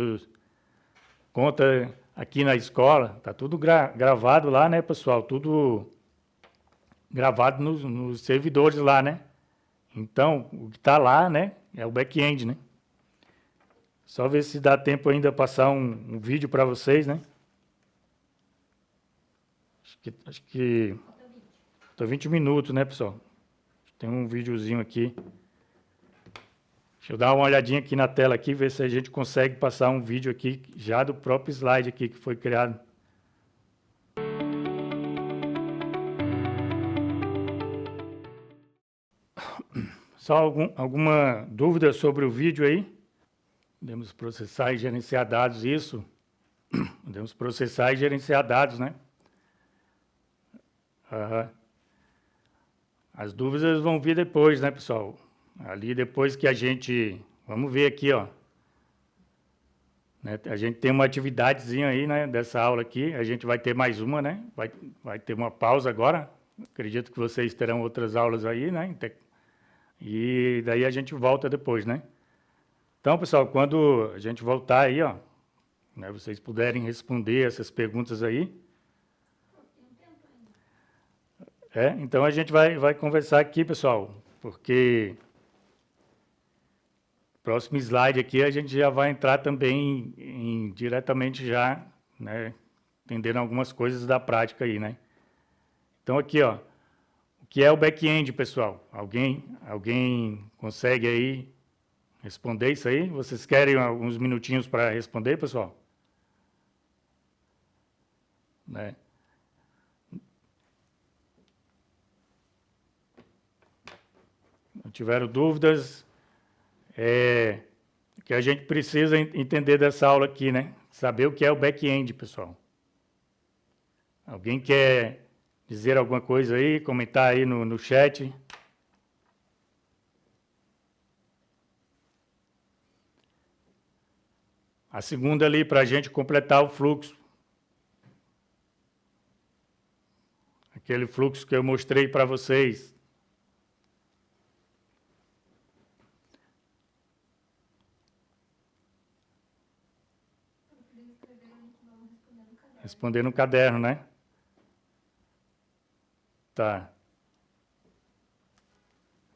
conta aqui na escola, está tudo gravado lá, né, pessoal? Tudo gravado nos servidores lá, né? Então, o que está lá, né, é o back-end, né? Só ver se dá tempo ainda passar um vídeo para vocês, né? Acho que tá 20 minutos, né, pessoal? Tem um videozinho aqui. Deixa eu dar uma olhadinha aqui na tela aqui, ver se a gente consegue passar um vídeo aqui já do próprio slide aqui que foi criado. Pessoal, alguma dúvida sobre o vídeo aí? Podemos processar e gerenciar dados, isso. Podemos processar e gerenciar dados, né? As dúvidas vão vir depois, né, pessoal? Ali depois que a gente... Vamos ver aqui, ó. Né? A gente tem uma atividadezinha aí, né, dessa aula aqui. A gente vai ter mais uma, né? Vai ter uma pausa agora. Acredito que vocês terão outras aulas aí, né? E daí a gente volta depois, né? Então, pessoal, quando a gente voltar aí, ó, né, vocês puderem responder essas perguntas aí. Então a gente vai conversar aqui, pessoal, porque próximo slide aqui a gente já vai entrar também diretamente já, né, entendendo algumas coisas da prática aí, né? Então aqui, ó, o que é o back-end, pessoal? Alguém consegue aí responder isso aí? Vocês querem alguns minutinhos para responder, pessoal? Né? Não tiveram dúvidas? Que a gente precisa entender dessa aula aqui, né? Saber o que é o back-end, pessoal. Alguém quer dizer alguma coisa aí, comentar aí no chat? A segunda ali, para a gente completar o fluxo. Aquele fluxo que eu mostrei para vocês. Responder no caderno, né? Tá.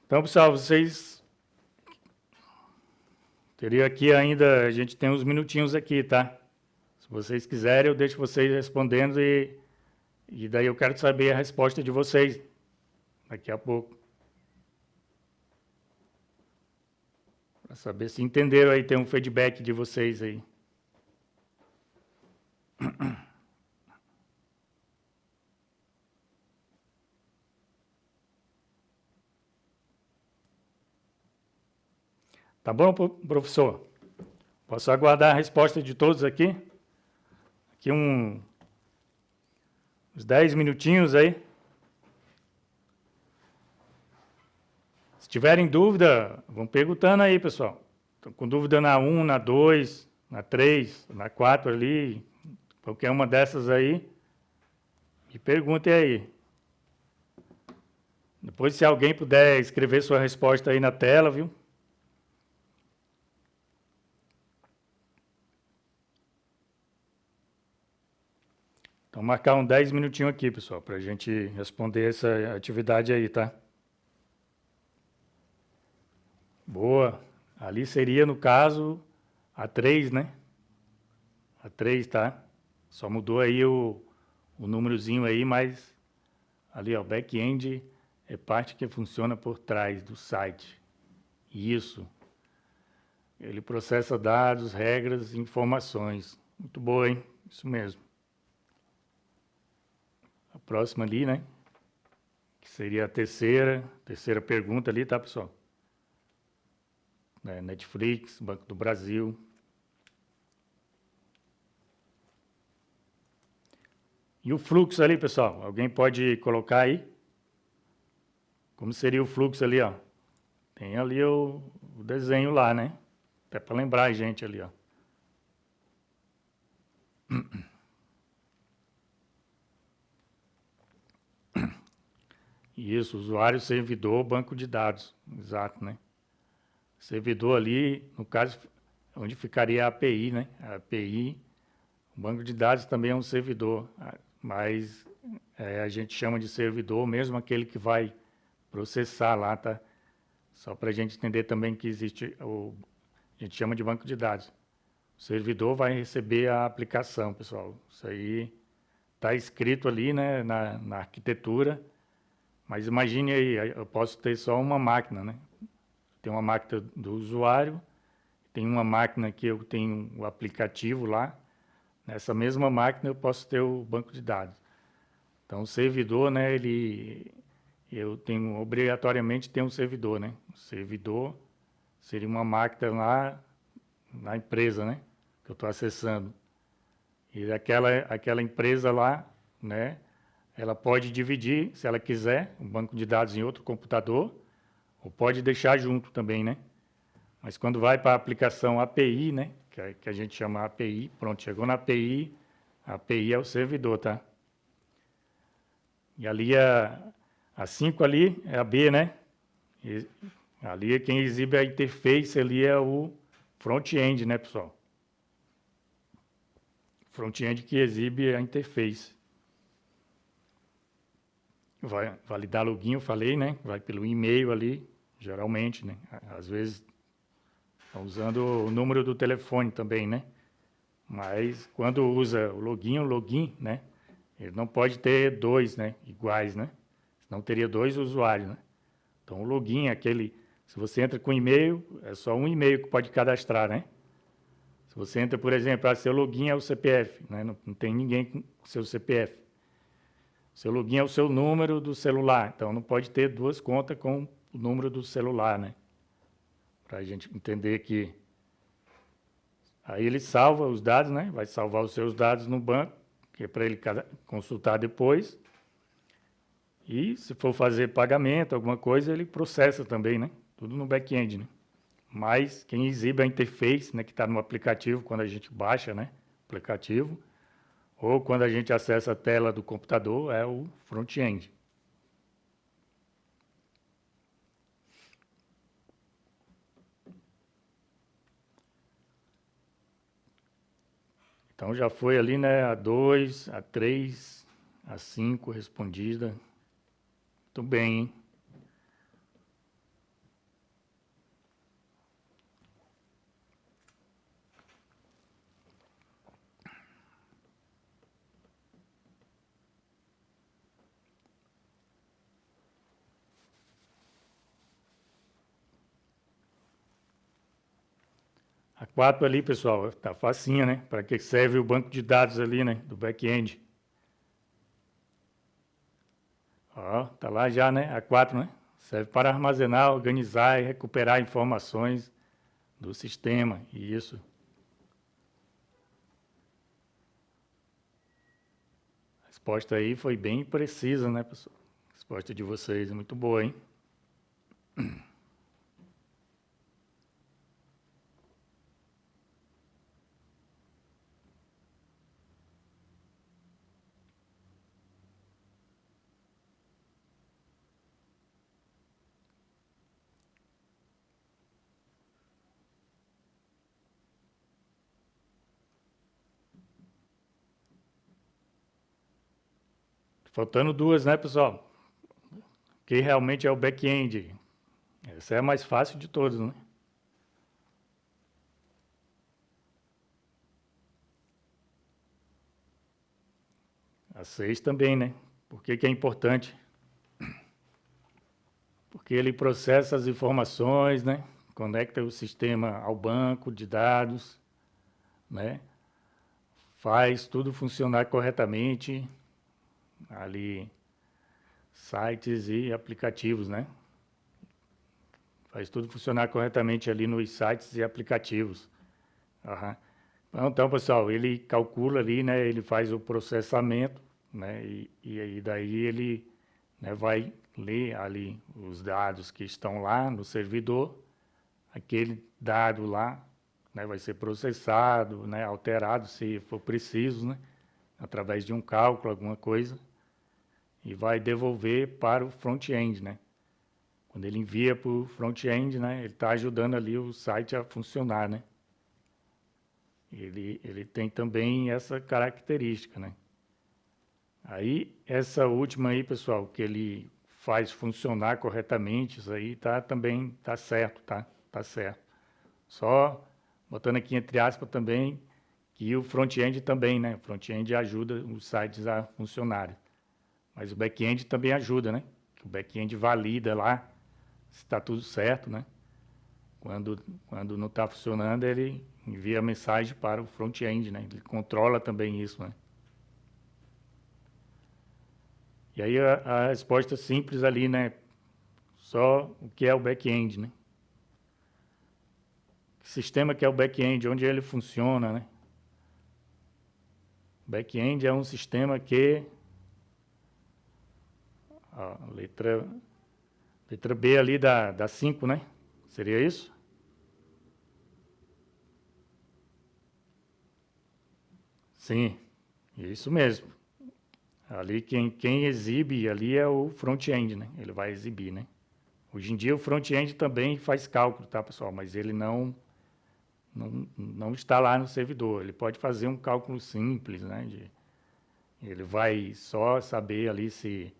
Então, pessoal, vocês... Teria aqui ainda... A gente tem uns minutinhos aqui, tá? Se vocês quiserem, eu deixo vocês respondendo e daí eu quero saber a resposta de vocês daqui a pouco. Para saber se entenderam aí, tem um feedback de vocês aí. Tá bom, professor? Posso aguardar a resposta de todos aqui? Aqui uns 10 minutinhos aí. Se tiverem dúvida, vão perguntando aí, pessoal. Estão com dúvida na 1, na 2, na 3, na 4 ali, qualquer uma dessas aí, me perguntem aí. Depois, se alguém puder escrever sua resposta aí na tela, viu? Então, marcar uns 10 minutinhos aqui, pessoal, para a gente responder essa atividade aí, tá? Boa. Ali seria, no caso, a 3, né? A 3, tá? Só mudou aí o númerozinho aí, mas ali, ó, back-end é parte que funciona por trás do site. Isso. Ele processa dados, regras e informações. Muito boa, hein? Isso mesmo. A próxima ali, né? Que seria a terceira pergunta ali, tá, pessoal? Netflix, Banco do Brasil. E o fluxo ali, pessoal? Alguém pode colocar aí? Como seria o fluxo ali, ó? Tem ali o desenho lá, né? Até para lembrar a gente ali, ó. Isso, usuário, servidor, banco de dados. Exato, né? Servidor ali, no caso, onde ficaria a API, né? A API, o banco de dados também é um servidor, mas a gente chama de servidor mesmo aquele que vai processar lá, tá? Só para a gente entender também que existe, a gente chama de banco de dados. O servidor vai receber a aplicação, pessoal. Isso aí está escrito ali, né, na arquitetura, mas imagine aí, eu posso ter só uma máquina, né? Tem uma máquina do usuário, tem uma máquina que eu tenho o aplicativo lá. Nessa mesma máquina eu posso ter o banco de dados. Então o servidor, né, ele eu tenho obrigatoriamente ter um servidor, né? O servidor seria uma máquina lá na empresa, né? Que eu estou acessando. E aquela empresa lá, né? Ela pode dividir, se ela quiser, um banco de dados em outro computador, ou pode deixar junto também, né? Mas quando vai para a aplicação API, né? Que a gente chama API, pronto, chegou na API, a API é o servidor, tá? E ali a 5 ali é a B, né? E ali quem exibe a interface ali é o front-end, né, pessoal? Front-end que exibe a interface. Vai validar login, eu falei, né? Vai pelo e-mail ali, geralmente, né? Às vezes estão usando o número do telefone também, né? Mas quando usa o login, né? Ele não pode ter dois, né? Iguais, né? Senão teria dois usuários, né? Então o login é aquele, se você entra com e-mail, é só um e-mail que pode cadastrar, né? Se você entra, por exemplo, seu login é o CPF, né? Não tem ninguém com seu CPF. Seu login é o seu número do celular, então não pode ter duas contas com o número do celular, né? Para a gente entender que aí ele salva os dados, né? Vai salvar os seus dados no banco, que é para ele consultar depois. E se for fazer pagamento, alguma coisa, ele processa também, né? Tudo no back-end, né? Mas quem exibe a interface, né, que está no aplicativo, quando a gente baixa, né, aplicativo, ou quando a gente acessa a tela do computador, é o front-end. Então já foi ali, né, a 2, a 3, a 5 respondida. Muito bem, hein? A 4 ali, pessoal, tá facinha, né? Para que serve o banco de dados ali, né, do back-end. Ó, tá lá já, né? A 4, né? Serve para armazenar, organizar e recuperar informações do sistema. Isso. A resposta aí foi bem precisa, né, pessoal? A resposta de vocês é muito boa, hein? Faltando duas, né, pessoal? Que realmente é o back-end. Essa é a mais fácil de todos, né? A 6 também, né? Por que que é importante? Porque ele processa as informações, né? Conecta o sistema ao banco de dados, né? Faz tudo funcionar corretamente, ali sites e aplicativos, né? Faz tudo funcionar corretamente ali nos sites e aplicativos. Uhum. Então, pessoal, ele calcula ali, né? Ele faz o processamento, né? E aí daí ele, né, vai ler ali os dados que estão lá no servidor. Aquele dado lá, né, vai ser processado, né, alterado se for preciso, né? Através de um cálculo, alguma coisa, e vai devolver para o front-end, né? Quando ele envia para o front-end, né, ele está ajudando ali o site a funcionar, né? Ele tem também essa característica, né? Aí, essa última aí, pessoal, que ele faz funcionar corretamente, isso aí também tá certo, tá? Tá certo. Só botando aqui entre aspas também que o front-end também, né? O front-end ajuda os sites a funcionarem. Mas o back-end também ajuda, né? O back-end valida lá se está tudo certo, né? Quando não está funcionando, ele envia a mensagem para o front-end, né? Ele controla também isso, né? E aí a resposta simples ali, né? Só o que é o back-end, né? Que sistema que é o back-end, onde ele funciona, né? Back-end é um sistema que... Ó, letra B ali da 5, né? Seria isso? Sim, isso mesmo. Ali quem exibe ali é o front-end, né? Ele vai exibir, né? Hoje em dia o front-end também faz cálculo, tá, pessoal? Mas ele não está lá no servidor. Ele pode fazer um cálculo simples, né? Ele vai só saber ali se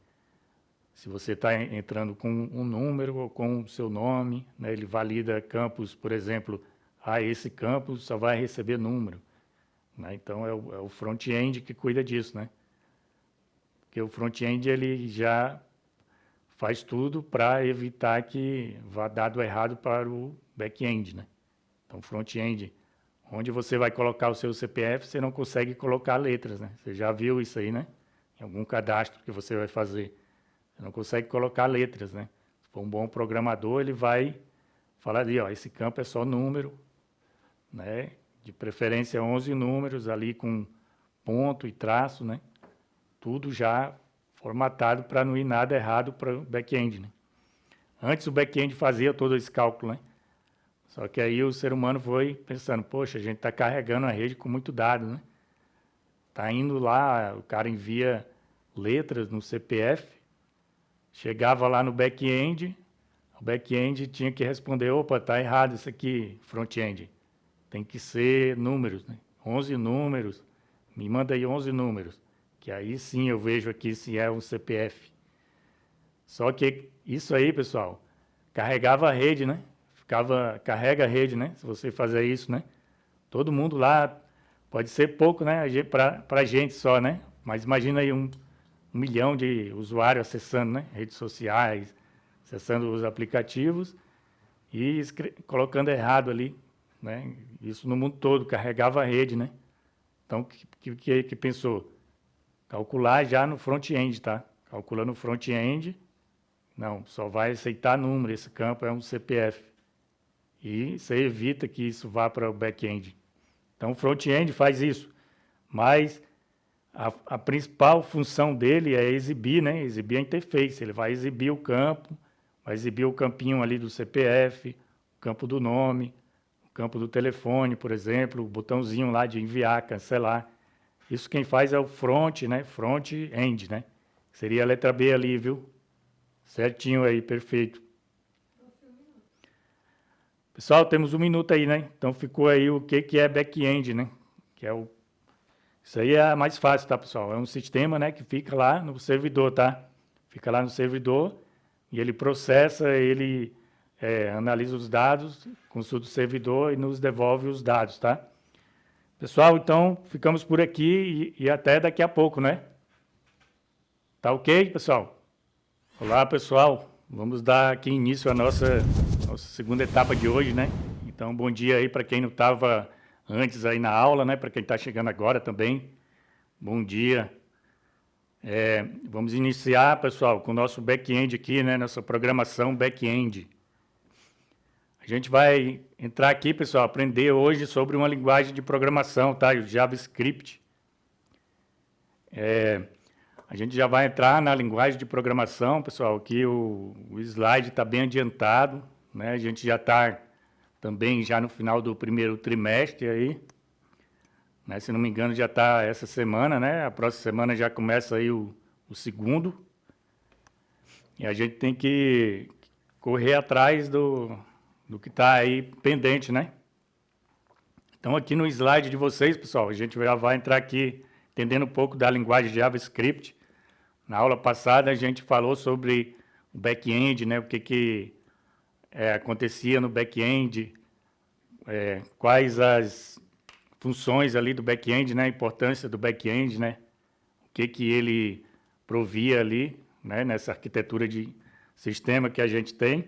você está entrando com um número ou com o seu nome, né? Ele valida campos, por exemplo, esse campo só vai receber número, né? Então é o front-end que cuida disso, né? Porque o front-end ele já faz tudo para evitar que vá dado errado para o back-end, né? Então, front-end, onde você vai colocar o seu CPF, você não consegue colocar letras, né? Você já viu isso aí, né? Em algum cadastro que você vai fazer. Você não consegue colocar letras, né? Se for um bom programador, ele vai falar ali, ó, esse campo é só número, né? De preferência 11 números ali com ponto e traço, né? Tudo já formatado para não ir nada errado para o back-end, né? Antes o back-end fazia todo esse cálculo, né? Só que aí o ser humano foi pensando, poxa, a gente está carregando a rede com muito dado, né? Está indo lá, o cara envia letras no CPF, chegava lá no back-end, o back-end tinha que responder, opa, está errado isso aqui, front-end. Tem que ser números, né? 11 números, me manda aí 11 números, que aí sim eu vejo aqui se é um CPF. Só que isso aí, pessoal, carregava a rede, né? Carrega a rede, né? Se você fazer isso, né? Todo mundo lá, pode ser pouco, né? Para a gente só, né? Mas imagina aí um milhão de usuários acessando, né? Redes sociais, acessando os aplicativos e colocando errado ali, né? Isso no mundo todo, carregava a rede, né? Então, o que pensou? Calcular já no front-end, tá? Calculando no front-end, não, só vai aceitar número, esse campo é um CPF. E você evita que isso vá para o back-end. Então, o front-end faz isso, mas a principal função dele é exibir, né? Exibir a interface. Ele vai exibir o campo, vai exibir o campinho ali do CPF, o campo do nome, o campo do telefone, por exemplo, o botãozinho lá de enviar, cancelar. Isso quem faz é o front, né? Front-end, né? Seria a letra B ali, viu? Certinho aí, perfeito. Pessoal, temos um minuto aí, né? Então ficou aí o que é back-end, né? Que é isso aí é mais fácil, tá, pessoal? É um sistema, né, que fica lá no servidor, tá? Fica lá no servidor e ele processa, ele analisa os dados, consulta o servidor e nos devolve os dados, tá? Pessoal, então ficamos por aqui e até daqui a pouco, né? Tá ok, pessoal? Olá, pessoal. Vamos dar aqui início à nossa segunda etapa de hoje, né? Então, bom dia aí para quem não estava antes aí na aula, né? Para quem está chegando agora também. Bom dia. Vamos iniciar, pessoal, com o nosso back-end aqui, né? Nossa programação back-end. A gente vai entrar aqui, pessoal, aprender hoje sobre uma linguagem de programação, tá? O JavaScript. A gente já vai entrar na linguagem de programação, pessoal, aqui o slide está bem adiantado, né? A gente já está também já no final do primeiro trimestre aí, né? Se não me engano já está essa semana, né? A próxima semana já começa aí o segundo, e a gente tem que correr atrás do que está aí pendente, né? Então aqui no slide de vocês, pessoal, a gente já vai entrar aqui entendendo um pouco da linguagem de JavaScript. Na aula passada a gente falou sobre o back-end, né? O que acontecia no back-end, quais as funções ali do back-end, né? A importância do back-end, né? O que ele provia ali, né? Nessa arquitetura de sistema que a gente tem.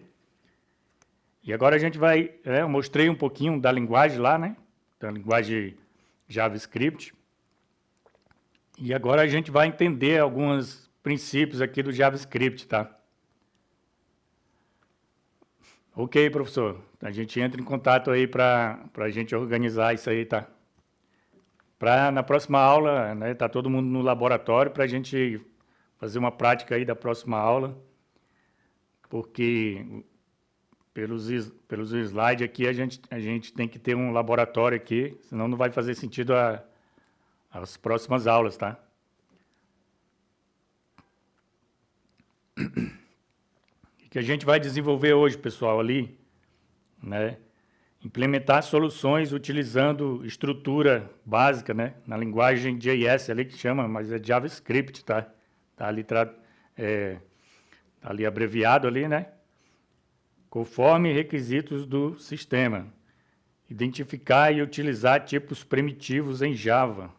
E agora a gente vai, eu mostrei um pouquinho da linguagem lá, né? Da linguagem JavaScript. E agora a gente vai entender algumas princípios aqui do JavaScript, tá? Ok, professor. A gente entra em contato aí para a gente organizar isso aí, tá? Na próxima aula, né, tá todo mundo no laboratório para a gente fazer uma prática aí da próxima aula, porque pelos slides aqui a gente tem que ter um laboratório aqui, senão não vai fazer sentido as próximas aulas, tá? O que a gente vai desenvolver hoje, pessoal, ali, né? Implementar soluções utilizando estrutura básica, né? Na linguagem JS ali que chama, mas é JavaScript, tá? Tá ali, tá ali abreviado ali, né? Conforme requisitos do sistema. Identificar e utilizar tipos primitivos em Java.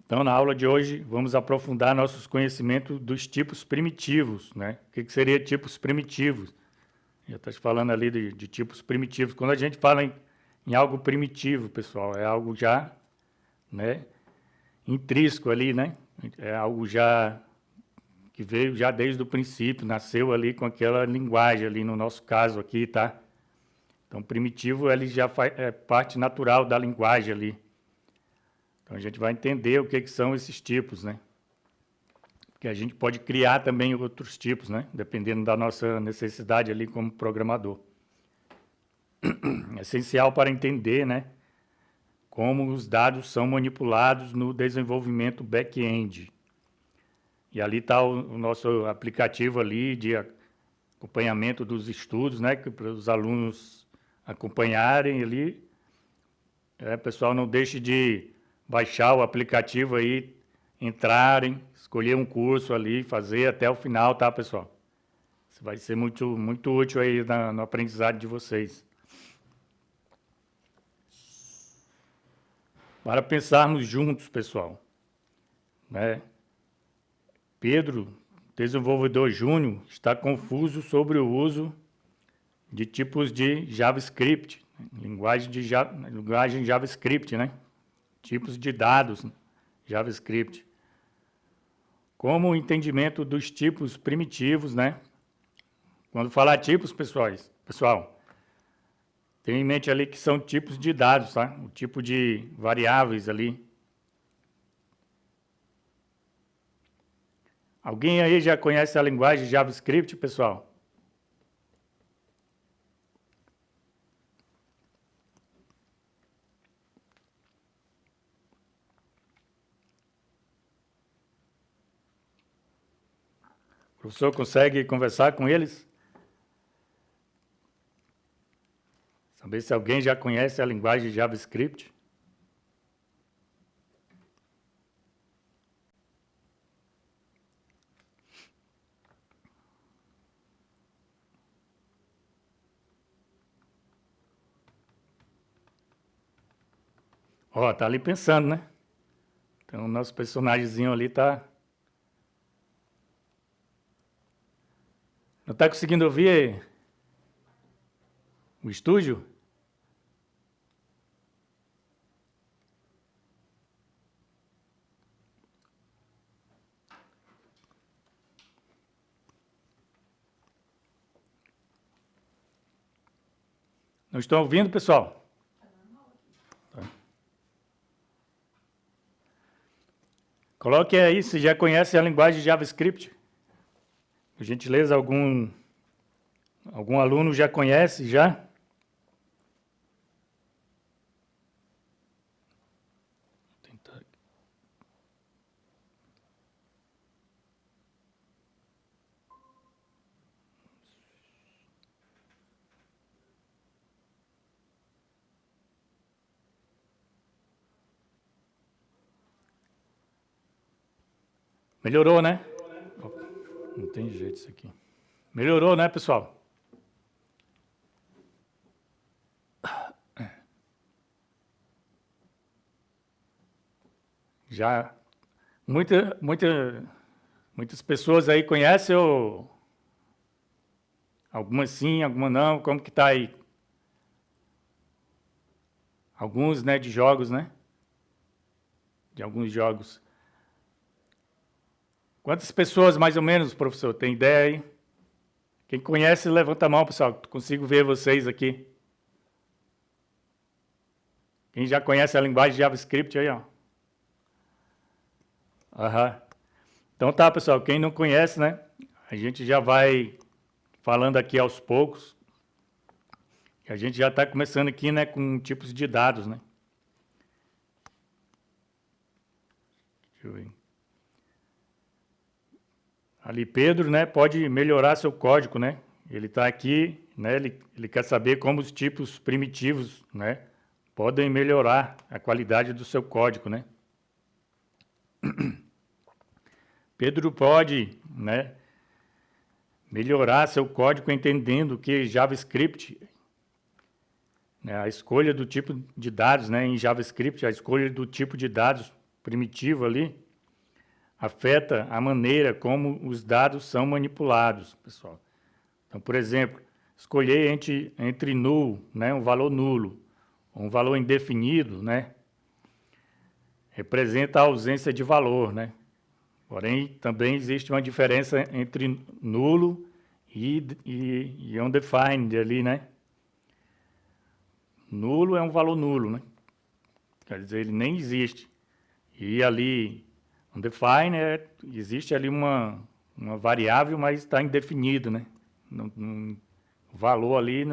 Então, na aula de hoje, vamos aprofundar nossos conhecimentos dos tipos primitivos, né? O que seria tipos primitivos? Já está falando ali de tipos primitivos. Quando a gente fala em algo primitivo, pessoal, é algo já, né, intrínseco ali, né? É algo já que veio já desde o princípio, nasceu ali com aquela linguagem ali, no nosso caso aqui, tá? Então, primitivo, ele já é parte natural da linguagem ali. Então, a gente vai entender o que são esses tipos, né? Porque a gente pode criar também outros tipos, né? Dependendo da nossa necessidade ali como programador. É essencial para entender, né? Como os dados são manipulados no desenvolvimento back-end. E ali está o nosso aplicativo ali de acompanhamento dos estudos, né? Para os alunos acompanharem ali. Pessoal, não deixe de baixar o aplicativo aí, entrarem, escolher um curso ali, fazer até o final, tá, pessoal? Isso vai ser muito, muito útil aí no aprendizado de vocês. Para pensarmos juntos, pessoal, né? Pedro, desenvolvedor júnior, está confuso sobre o uso de tipos de JavaScript, linguagem JavaScript, né? Tipos de dados JavaScript. Como o entendimento dos tipos primitivos, né? Quando falar tipos, pessoal, tenha em mente ali que são tipos de dados, tá? O tipo de variáveis ali. Alguém aí já conhece a linguagem JavaScript, pessoal? O professor consegue conversar com eles? Saber se alguém já conhece a linguagem JavaScript? Ó, tá ali pensando, né? Então, o nosso personagemzinho ali tá... Não tá conseguindo ouvir o estúdio? Não estão ouvindo, pessoal? Tá. Coloque aí se já conhece a linguagem JavaScript. Por gentileza, algum aluno já conhece já? Melhorou, né? Não tem jeito isso aqui. Melhorou, né, pessoal? Já muitas pessoas aí conhecem ou algumas sim, algumas não. Como que tá aí? Alguns, né, de jogos, né? de alguns jogos. Quantas pessoas, mais ou menos, professor, tem ideia aí? Quem conhece, levanta a mão, pessoal. Consigo ver vocês aqui. Quem já conhece a linguagem JavaScript aí, ó. Aham. Então tá, pessoal. Quem não conhece, né? A gente já vai falando aqui aos poucos. A gente já está começando aqui, né, com tipos de dados, né? Deixa eu ver. Ali, Pedro, né, pode melhorar seu código, né? Ele está aqui, né? Ele quer saber como os tipos primitivos, né, podem melhorar a qualidade do seu código, né? Pedro pode, né, melhorar seu código entendendo que JavaScript, né, a escolha do tipo de dados, né, em JavaScript, a escolha do tipo de dados primitivo ali, afeta a maneira como os dados são manipulados, pessoal. Então, por exemplo, escolher entre null, né, um valor nulo, ou um valor indefinido, né, representa a ausência de valor, né? Porém, também existe uma diferença entre nulo e undefined ali, né? Nulo é um valor nulo, né? Quer dizer, ele nem existe. E ali, undefined, existe ali uma variável, mas está indefinido, né? O valor ali,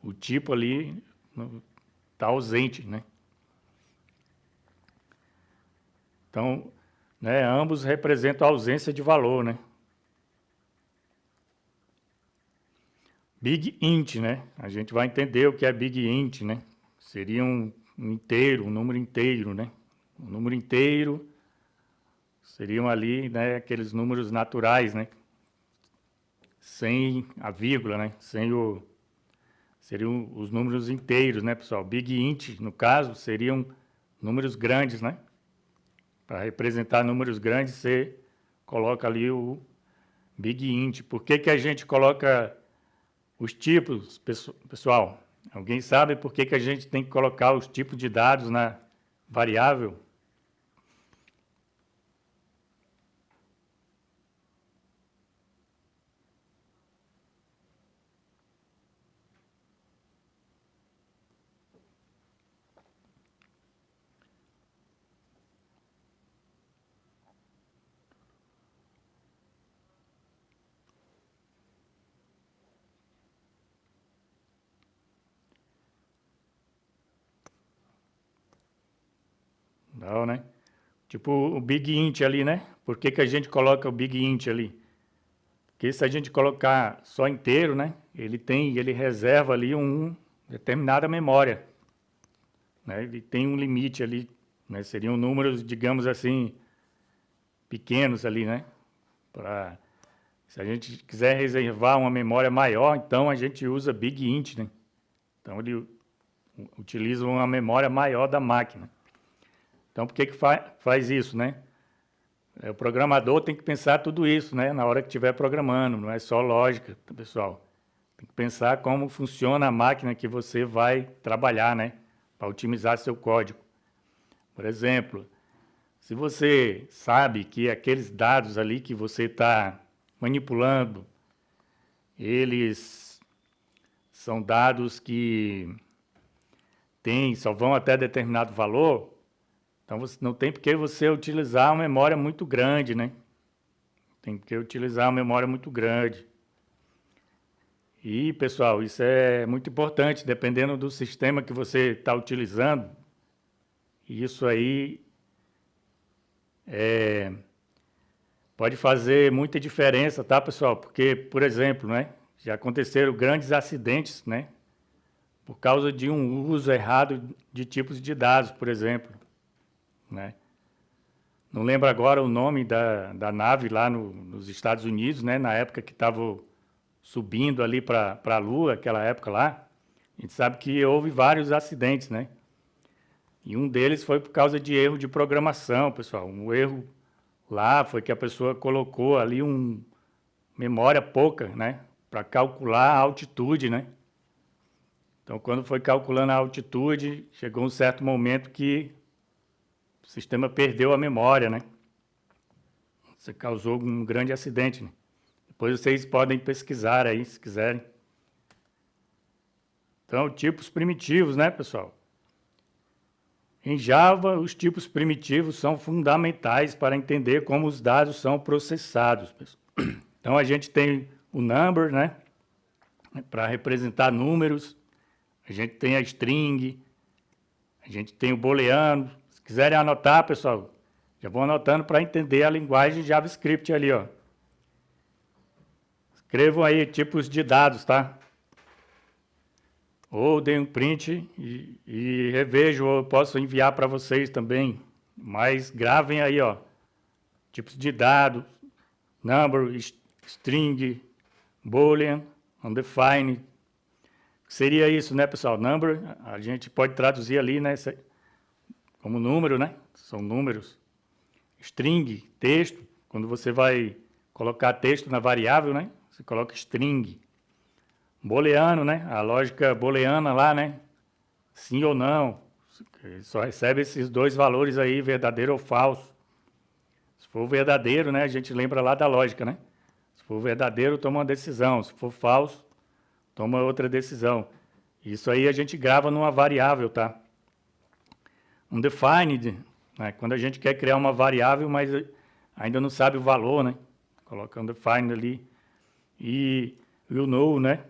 o tipo ali está ausente, né? Então, né, ambos representam a ausência de valor, né? Big int, né? A gente vai entender o que é big int, né? Seria um inteiro, um número inteiro, né? Um número inteiro seriam ali, né, aqueles números naturais, né? Sem a vírgula, né? Seriam os números inteiros, né, pessoal? Big int, no caso, seriam números grandes, né? Para representar números grandes, você coloca ali o big int. Por que a gente coloca os tipos, pessoal? Alguém sabe por que a gente tem que colocar os tipos de dados na variável? Não, né? Tipo o big int ali, né? Por que a gente coloca o big int ali? Porque se a gente colocar só inteiro, né? Ele reserva ali uma determinada memória, né? Ele tem um limite ali, né? Seriam números, digamos assim, pequenos ali, né? Se a gente quiser reservar uma memória maior, então a gente usa big int, né? Então ele utiliza uma memória maior da máquina. Então, por que faz isso, né? O programador tem que pensar tudo isso, né? Na hora que estiver programando, não é só lógica, pessoal. Tem que pensar como funciona a máquina que você vai trabalhar, né? Para otimizar seu código. Por exemplo, se você sabe que aqueles dados ali que você está manipulando, eles são dados que só vão até determinado valor, então não tem por que você utilizar uma memória muito grande, né? Tem que utilizar uma memória muito grande. E, pessoal, isso é muito importante, dependendo do sistema que você está utilizando. Isso aí pode fazer muita diferença, tá, pessoal? Porque, por exemplo, né, já aconteceram grandes acidentes, né, por causa de um uso errado de tipos de dados, por exemplo, né? Não lembro agora o nome da nave lá nos Estados Unidos, né, na época que estava subindo ali para a Lua, aquela época lá. A gente sabe que houve vários acidentes, né? E um deles foi por causa de erro de programação, pessoal. Um erro lá foi que a pessoa colocou ali memória pouca, né, para calcular a altitude, né? Então, quando foi calculando a altitude, chegou um certo momento que o sistema perdeu a memória, né? Você causou um grande acidente, né? Depois vocês podem pesquisar aí, se quiserem. Então, tipos primitivos, né, pessoal? Em Java, os tipos primitivos são fundamentais para entender como os dados são processados, pessoal. Então, a gente tem o number, né, para representar números. A gente tem a string, a gente tem o booleano. Se quiserem anotar, pessoal, já vão anotando para entender a linguagem JavaScript ali, ó. Escrevam aí tipos de dados, tá? Ou deem um print e revejo, ou eu posso enviar para vocês também. Mas gravem aí, ó. Tipos de dados, number, string, boolean, undefined. Seria isso, né, pessoal? Number, a gente pode traduzir ali, né, como número, né? São números. String, texto. Quando você vai colocar texto na variável, né? Você coloca string. Booleano, né? A lógica booleana lá, né? Sim ou não. Só recebe esses dois valores aí, verdadeiro ou falso. Se for verdadeiro, né? A gente lembra lá da lógica, né? Se for verdadeiro, toma uma decisão. Se for falso, toma outra decisão. Isso aí a gente grava numa variável, tá? Undefined, né? Quando a gente quer criar uma variável, mas ainda não sabe o valor, né? Coloca undefined ali. E o null, né?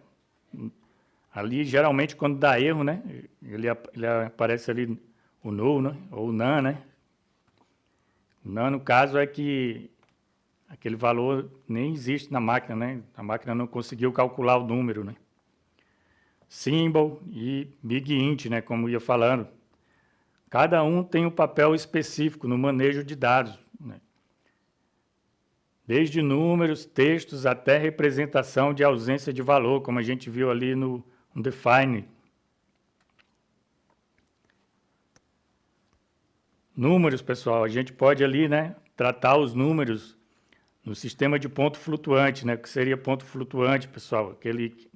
Ali, geralmente, quando dá erro, né? Ele aparece ali o null, né? Ou o none, né? None, no caso, é que aquele valor nem existe na máquina, né? A máquina não conseguiu calcular o número, né? Symbol e big int, né? Como ia falando. Cada um tem um papel específico no manejo de dados, né? Desde números, textos, até representação de ausência de valor, como a gente viu ali no undefined. Números, pessoal, a gente pode ali, né, tratar os números no sistema de ponto flutuante, né? O que seria ponto flutuante, pessoal? Aquele que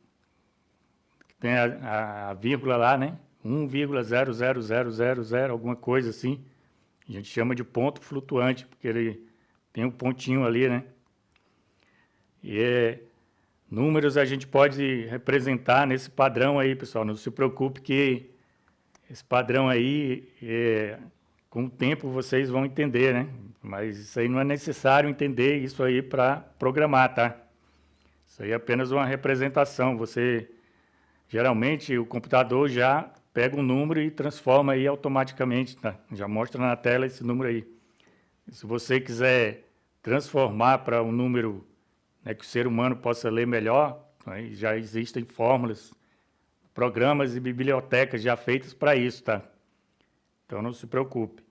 tem a vírgula lá, né? 1,00000, alguma coisa assim. A gente chama de ponto flutuante, porque ele tem um pontinho ali, né? E números a gente pode representar nesse padrão aí, pessoal. Não se preocupe que esse padrão aí, com o tempo vocês vão entender, né? Mas isso aí não é necessário entender isso aí para programar, tá? Isso aí é apenas uma representação. Geralmente, o computador já pega um número e transforma aí automaticamente, tá? Já mostra na tela esse número aí. Se você quiser transformar para um número, né, que o ser humano possa ler melhor, né, já existem fórmulas, programas e bibliotecas já feitas para isso, tá? Então não se preocupe.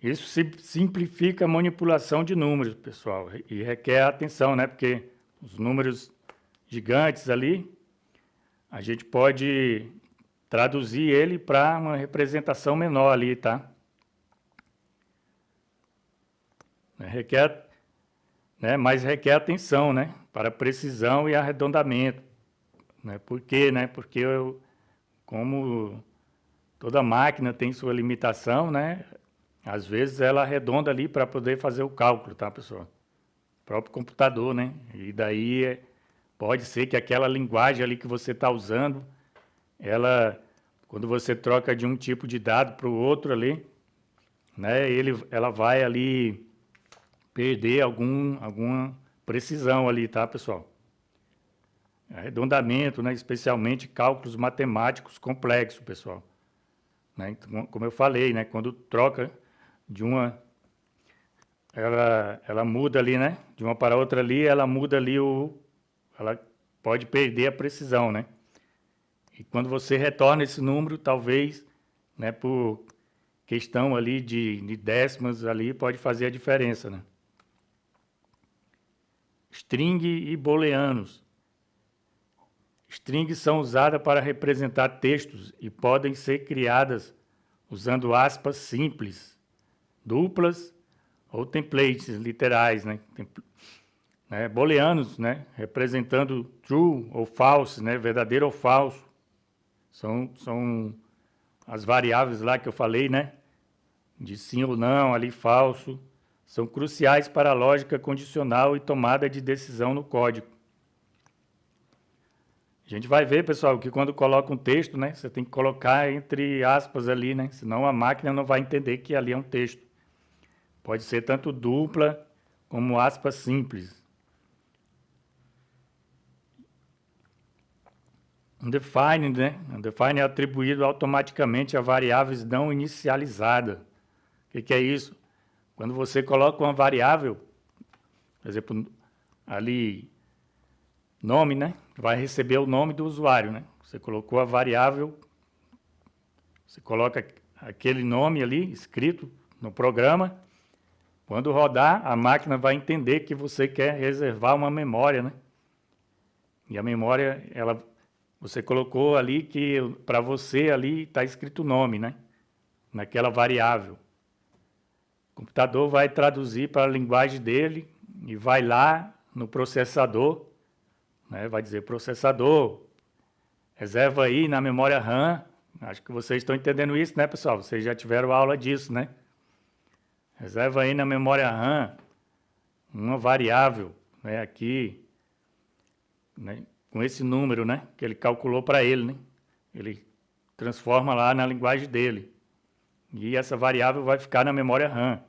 Isso simplifica a manipulação de números, pessoal, e requer atenção, né? Porque os números gigantes ali, a gente pode traduzir ele para uma representação menor ali, tá? Mas requer atenção, né? Para precisão e arredondamento. Né? Por quê? Né? Porque como toda máquina tem sua limitação, né? Às vezes ela arredonda ali para poder fazer o cálculo, tá, pessoal? O próprio computador, né? E daí pode ser que aquela linguagem ali que você está usando, quando você troca de um tipo de dado para o outro ali, né? Ela vai ali perder alguma precisão ali, tá, pessoal? Arredondamento, né? Especialmente cálculos matemáticos complexos, pessoal. Né? Então, como eu falei, né? Quando troca de uma, ela muda ali, né? De uma para outra ali, ela muda ali ela pode perder a precisão, né? E quando você retorna esse número, talvez, né? Por questão ali de décimas ali, pode fazer a diferença, né? String e booleanos. Strings são usadas para representar textos e podem ser criadas usando aspas simples, duplas ou templates literais, né? Booleanos, né? Representando true ou false, né? Verdadeiro ou falso. São as variáveis lá que eu falei, né? de sim ou não, ali falso, são cruciais para a lógica condicional e tomada de decisão no código. A gente vai ver, pessoal, que quando coloca um texto, né, você tem que colocar entre aspas ali, né, senão a máquina não vai entender que ali é um texto. Pode ser tanto dupla como aspas simples. Undefined, né? Undefined é atribuído automaticamente a variáveis não inicializadas. O que é isso? Quando você coloca uma variável, por exemplo, ali, nome, né? Vai receber o nome do usuário, né? Você colocou a variável, você coloca aquele nome ali escrito no programa. Quando rodar, a máquina vai entender que você quer reservar uma memória, né? E a memória, você colocou ali que para você ali está escrito o nome, né? Naquela variável. O computador vai traduzir para a linguagem dele e vai lá no processador, né? Vai dizer, processador, reserva aí na memória RAM. Acho que vocês estão entendendo isso, né, pessoal? Vocês já tiveram aula disso, né? Reserva aí na memória RAM uma variável, né, aqui, né, com esse número, né, que ele calculou para ele, né? Ele transforma lá na linguagem dele. E essa variável vai ficar na memória RAM.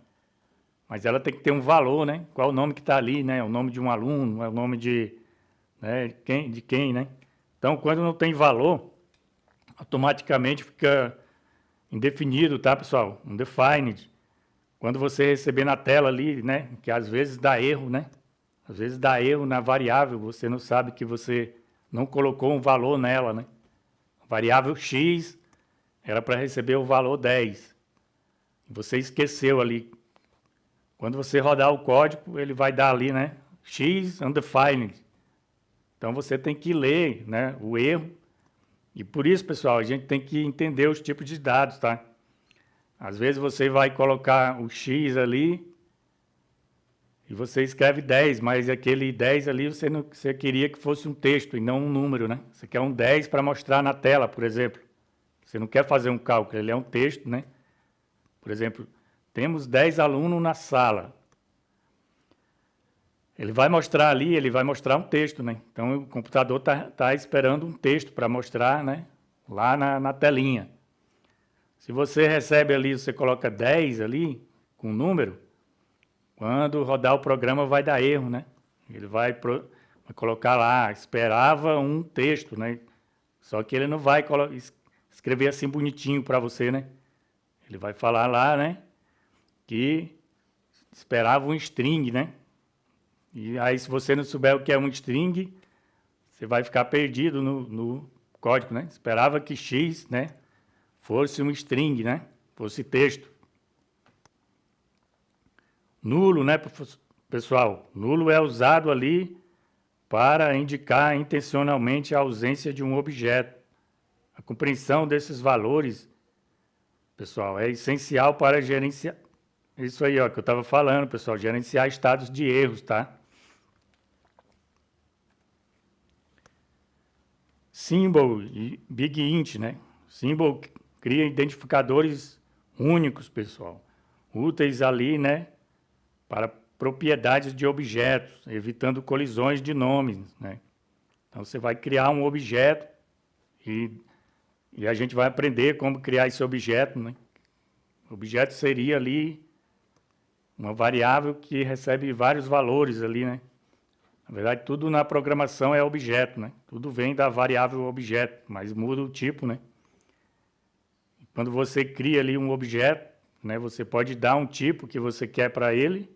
Mas ela tem que ter um valor, né? Qual é o nome que está ali, né? É o nome de um aluno, é o nome de, né, de quem, né? Então, quando não tem valor, automaticamente fica indefinido, tá, pessoal? Undefined. Quando você receber na tela ali, né? Que às vezes dá erro, né? Às vezes dá erro na variável, você não sabe que você não colocou um valor nela, né? A variável X era para receber o valor 10. Você esqueceu ali. Quando você rodar o código, ele vai dar ali, né? X undefined. Então você tem que ler, né, o erro. E por isso, pessoal, a gente tem que entender os tipos de dados, tá? Às vezes você vai colocar o X ali e você escreve 10, mas aquele 10 ali você queria que fosse um texto e não um número, né? Você quer um 10 para mostrar na tela, por exemplo. Você não quer fazer um cálculo, ele é um texto, né? Por exemplo, temos 10 alunos na sala. Ele vai mostrar ali, ele vai mostrar um texto, né? Então o computador tá esperando um texto para mostrar, né? Lá na telinha. Se você recebe ali, você coloca 10 ali, com número, quando rodar o programa vai dar erro, né? Ele vai colocar lá, esperava um texto, né? Só que ele não vai escrever assim bonitinho para você, né? Ele vai falar lá, né? Que esperava um string, né? E aí, se você não souber o que é um string, você vai ficar perdido no código, né? Esperava que X, né, fosse um string, né? Fosse texto. Nulo, né, pessoal? Nulo é usado ali para indicar intencionalmente a ausência de um objeto. A compreensão desses valores, pessoal, é essencial para gerenciar. Isso aí, ó, que eu estava falando, pessoal, gerenciar estados de erros, tá? Symbol e Big Int, né? Symbol cria identificadores únicos, pessoal, úteis ali, né, para propriedades de objetos, evitando colisões de nomes, né? Então você vai criar um objeto e a gente vai aprender como criar esse objeto, né? O objeto seria ali uma variável que recebe vários valores ali, né? Na verdade, tudo na programação é objeto, né? Tudo vem da variável objeto, mas muda o tipo, né? Quando você cria ali um objeto, né, você pode dar um tipo que você quer para ele,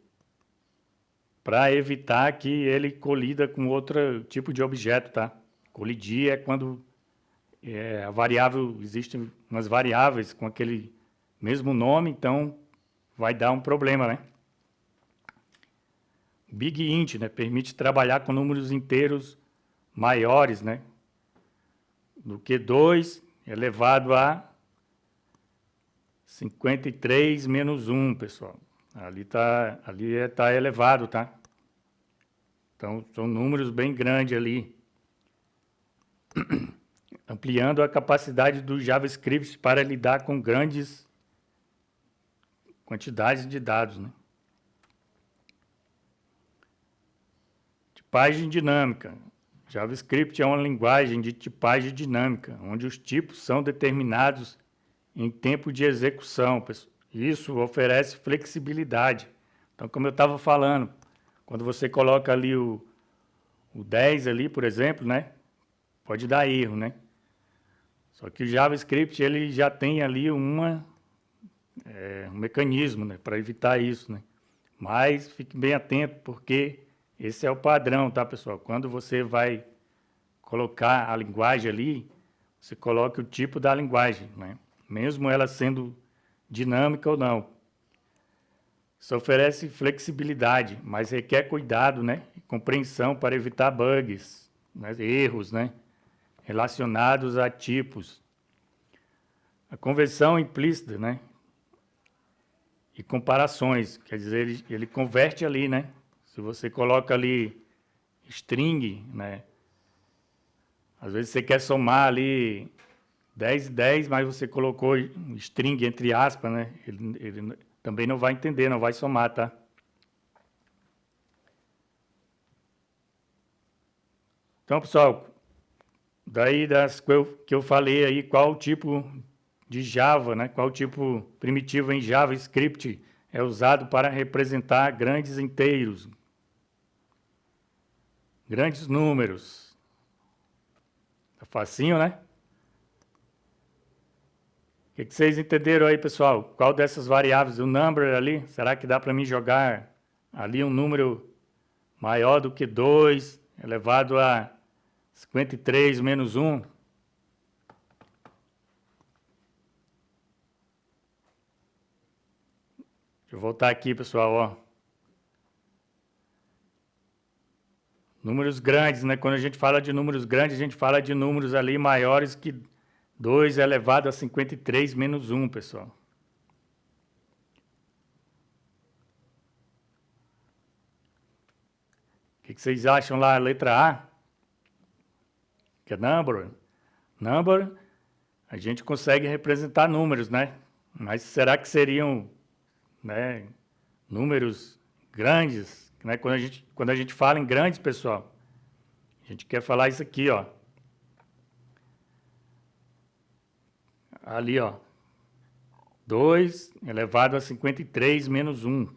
para evitar que ele colida com outro tipo de objeto, tá? Colidir é quando a variável, existem umas variáveis com aquele mesmo nome, então vai dar um problema, né? Big Int, né, permite trabalhar com números inteiros maiores, né, do que 2 elevado a 53 menos 1, pessoal. Ali tá elevado, tá? Então, são números bem grandes ali. Ampliando a capacidade do JavaScript para lidar com grandes quantidades de dados, né? Tipagem dinâmica. JavaScript é uma linguagem de tipagem dinâmica, onde os tipos são determinados em tempo de execução. Isso oferece flexibilidade. Então, como eu estava falando, quando você coloca ali o 10 ali, por exemplo, né? Pode dar erro, né? Só que o JavaScript ele já tem ali um mecanismo, né, para evitar isso, né? Mas fique bem atento, porque esse é o padrão, tá, pessoal? Quando você vai colocar a linguagem ali, você coloca o tipo da linguagem, né? Mesmo ela sendo dinâmica ou não. Isso oferece flexibilidade, mas requer cuidado, né? E compreensão para evitar bugs, né? Erros, né? Relacionados a tipos. A conversão implícita, né? E comparações, quer dizer, ele converte ali, né? Se você coloca ali string, né? Às vezes você quer somar ali 10 e 10, mas você colocou string entre aspas, né? Ele também não vai entender, não vai somar, tá? Então, pessoal, daí das que eu falei aí, qual tipo de Java, né? Qual tipo primitivo em JavaScript é usado para representar grandes inteiros, grandes números. Tá facinho, né? O que vocês entenderam aí, pessoal? Qual dessas variáveis, o number ali, será que dá para mim jogar ali um número maior do que 2, elevado a 53 menos 1? Deixa eu voltar aqui, pessoal, ó. Números grandes, né? Quando a gente fala de números grandes, a gente fala de números ali maiores que 2 elevado a 53 menos 1, pessoal. O que vocês acham lá, letra A? Que é number? Number, a gente consegue representar números, né? Mas será que seriam, né, números grandes? Né? Quando a gente fala em grandes, pessoal, a gente quer falar isso aqui, ó. Ali, ó. 2 elevado a 53 menos 1.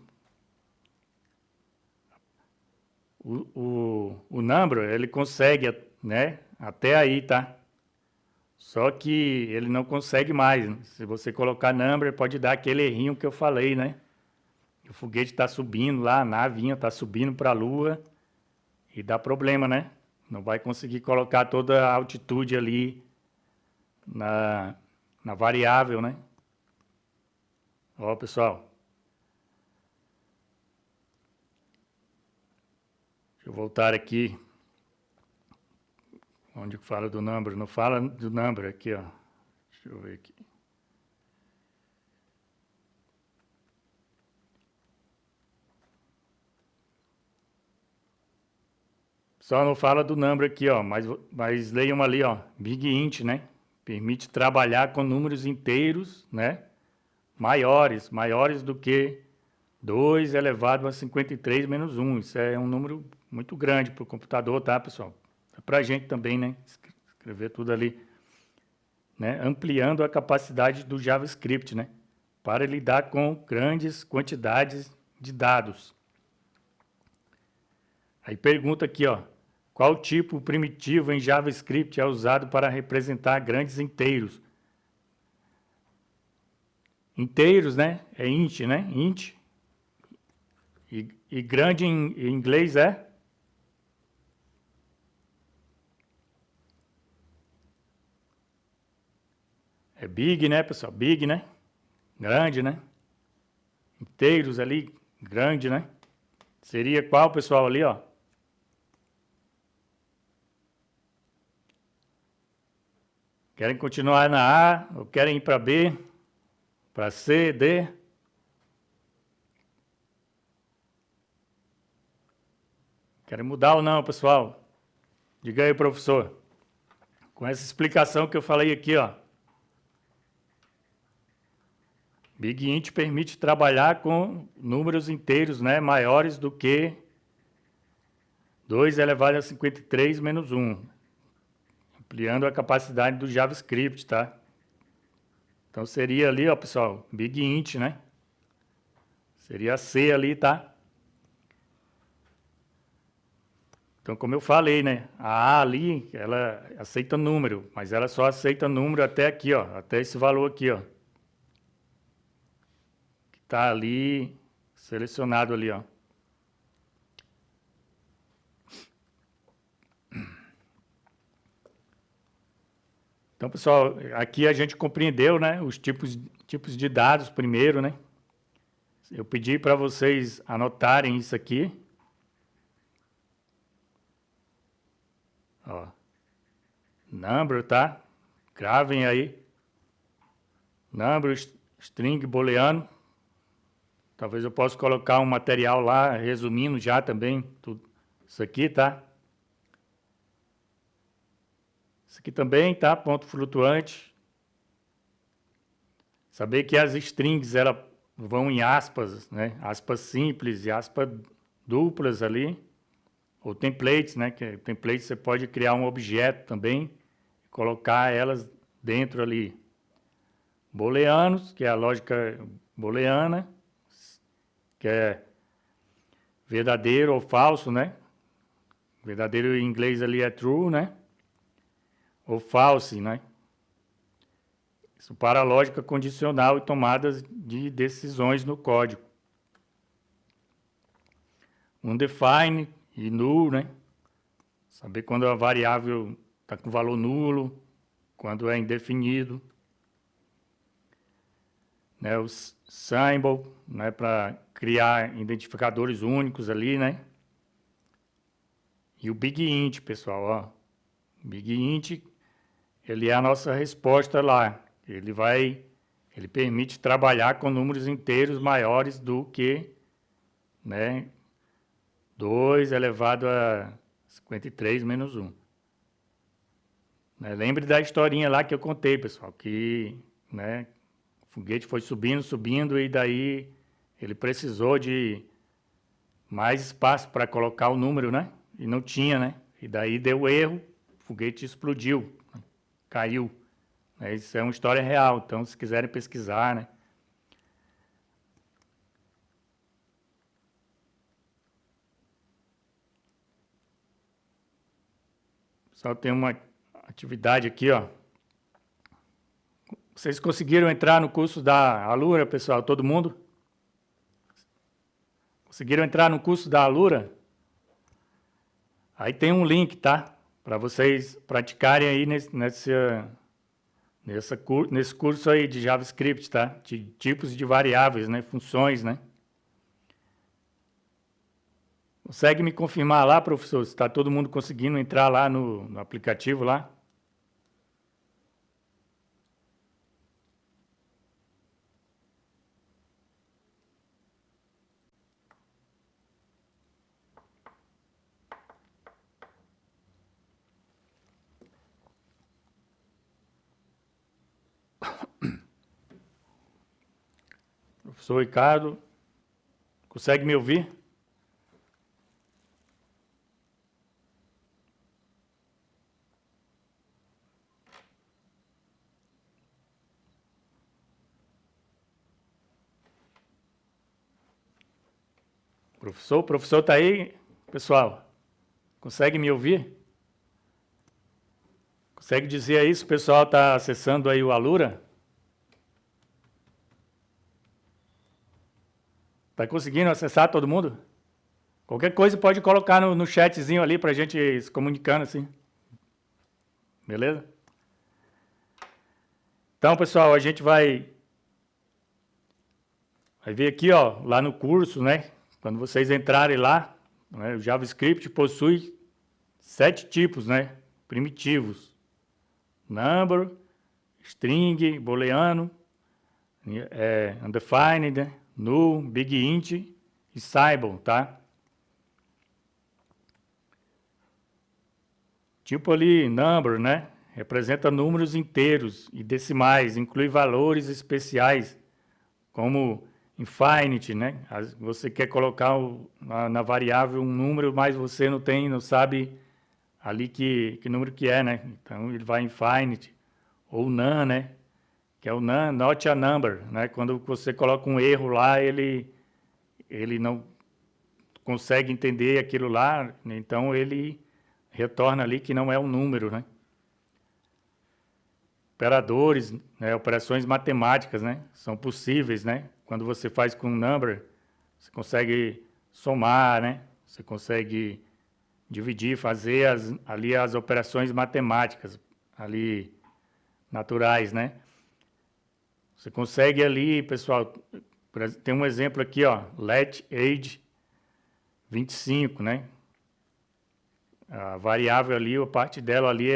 O number, ele consegue, né, até aí, tá? Só que ele não consegue mais. Se você colocar number, pode dar aquele errinho que eu falei, né? O foguete está subindo lá, a navinha está subindo para a Lua e dá problema, né? Não vai conseguir colocar toda a altitude ali na variável, né? Ó, pessoal. Deixa eu voltar aqui. Onde fala do number? Não fala do number aqui, ó. Deixa eu ver aqui. Só não fala do number aqui, ó, mas leiam ali, ó, big int, né? Permite trabalhar com números inteiros, né? Maiores do que 2 elevado a 53 menos 1. Isso é um número muito grande para o computador, tá, pessoal? É para a gente também, né? Escrever tudo ali, né? Ampliando a capacidade do JavaScript, né? Para lidar com grandes quantidades de dados. Aí pergunta aqui, ó. Qual tipo primitivo em JavaScript é usado para representar grandes inteiros? Inteiros, né? É int, né? Int. E grande em inglês é? É big, né, pessoal? Big, né? Grande, né? Inteiros ali, grande, né? Seria qual, pessoal, ali, ó? Querem continuar na A ou querem ir para B? Para C, D? Querem mudar ou não, pessoal? Diga aí, professor. Com essa explicação que eu falei aqui, ó. Big Int permite trabalhar com números inteiros, né, maiores do que 2 elevado a 53 menos 1, ampliando a capacidade do JavaScript, tá? Então seria ali, ó, pessoal, Big Int, né? Seria C ali, tá? Então, como eu falei, né? A A ali, ela aceita número, mas ela só aceita número até aqui, ó, até esse valor aqui, ó. Que tá ali selecionado ali, ó. Então, pessoal, aqui a gente compreendeu, né, os tipos de dados primeiro, né? Eu pedi para vocês anotarem isso aqui. Ó. Number, tá? Gravem aí. Number, string booleano. Talvez eu possa colocar um material lá, resumindo já também tudo isso aqui, tá? Isso aqui também, tá? Ponto flutuante. Saber que as strings, elas vão em aspas, né? Aspas simples e aspas duplas ali. Ou templates, né? Que templates você pode criar um objeto também e colocar elas dentro ali. Booleanos, que é a lógica booleana, que é verdadeiro ou falso, né? Verdadeiro em inglês ali é true, né? Ou false, né? Isso para a lógica condicional e tomadas de decisões no código. Undefined e null, né? Saber quando a variável está com valor nulo, quando é indefinido. Né? O symbol, né? Para criar identificadores únicos ali, né? E o Big Int, pessoal, ó. Big Int, ele é a nossa resposta lá. Ele permite trabalhar com números inteiros maiores do que, né, 2 elevado a 53 menos 1. Né, lembre da historinha lá que eu contei, pessoal, que, né, o foguete foi subindo, subindo, e daí ele precisou de mais espaço para colocar o número, né? E não tinha, né? E daí deu erro, o foguete explodiu, caiu. Isso é uma história real, então se quiserem pesquisar, né? Só tem uma atividade aqui, ó. Vocês conseguiram entrar no curso da Alura, pessoal? Todo mundo? Conseguiram entrar no curso da Alura? Aí tem um link, tá? Para vocês praticarem aí nesse curso aí de JavaScript, tá? De tipos de variáveis, né? Funções, né? Consegue me confirmar lá, professor, se está todo mundo conseguindo entrar lá no aplicativo lá? Professor Ricardo, consegue me ouvir? O professor está aí, pessoal? Consegue me ouvir? Consegue dizer aí se o pessoal está acessando aí o Alura? Está conseguindo acessar todo mundo? Qualquer coisa pode colocar no chatzinho ali para a gente se comunicando assim. Beleza? Então, pessoal, a gente vai ver aqui, ó, lá no curso, né? Quando vocês entrarem lá, né, o JavaScript possui 7 tipos, né? Primitivos. Number, string, booleano, undefined, né? Null, big int e symbol, tá? Tipo ali, number, né? Representa números inteiros e decimais, inclui valores especiais como infinite, né? Você quer colocar na variável um número, mas você não sabe ali que número que é, né? Então ele vai infinite, ou none, né? Que é o none, not a number, né? Quando você coloca um erro lá, ele não consegue entender aquilo lá, então ele retorna ali que não é um número, né? Operadores, né? Operações matemáticas, né? São possíveis, né? Quando você faz com um number, você consegue somar, né? Você consegue dividir, fazer ali as operações matemáticas, ali naturais, né? Você consegue ali, pessoal, tem um exemplo aqui, ó, let age 25, né? A variável ali, a parte dela ali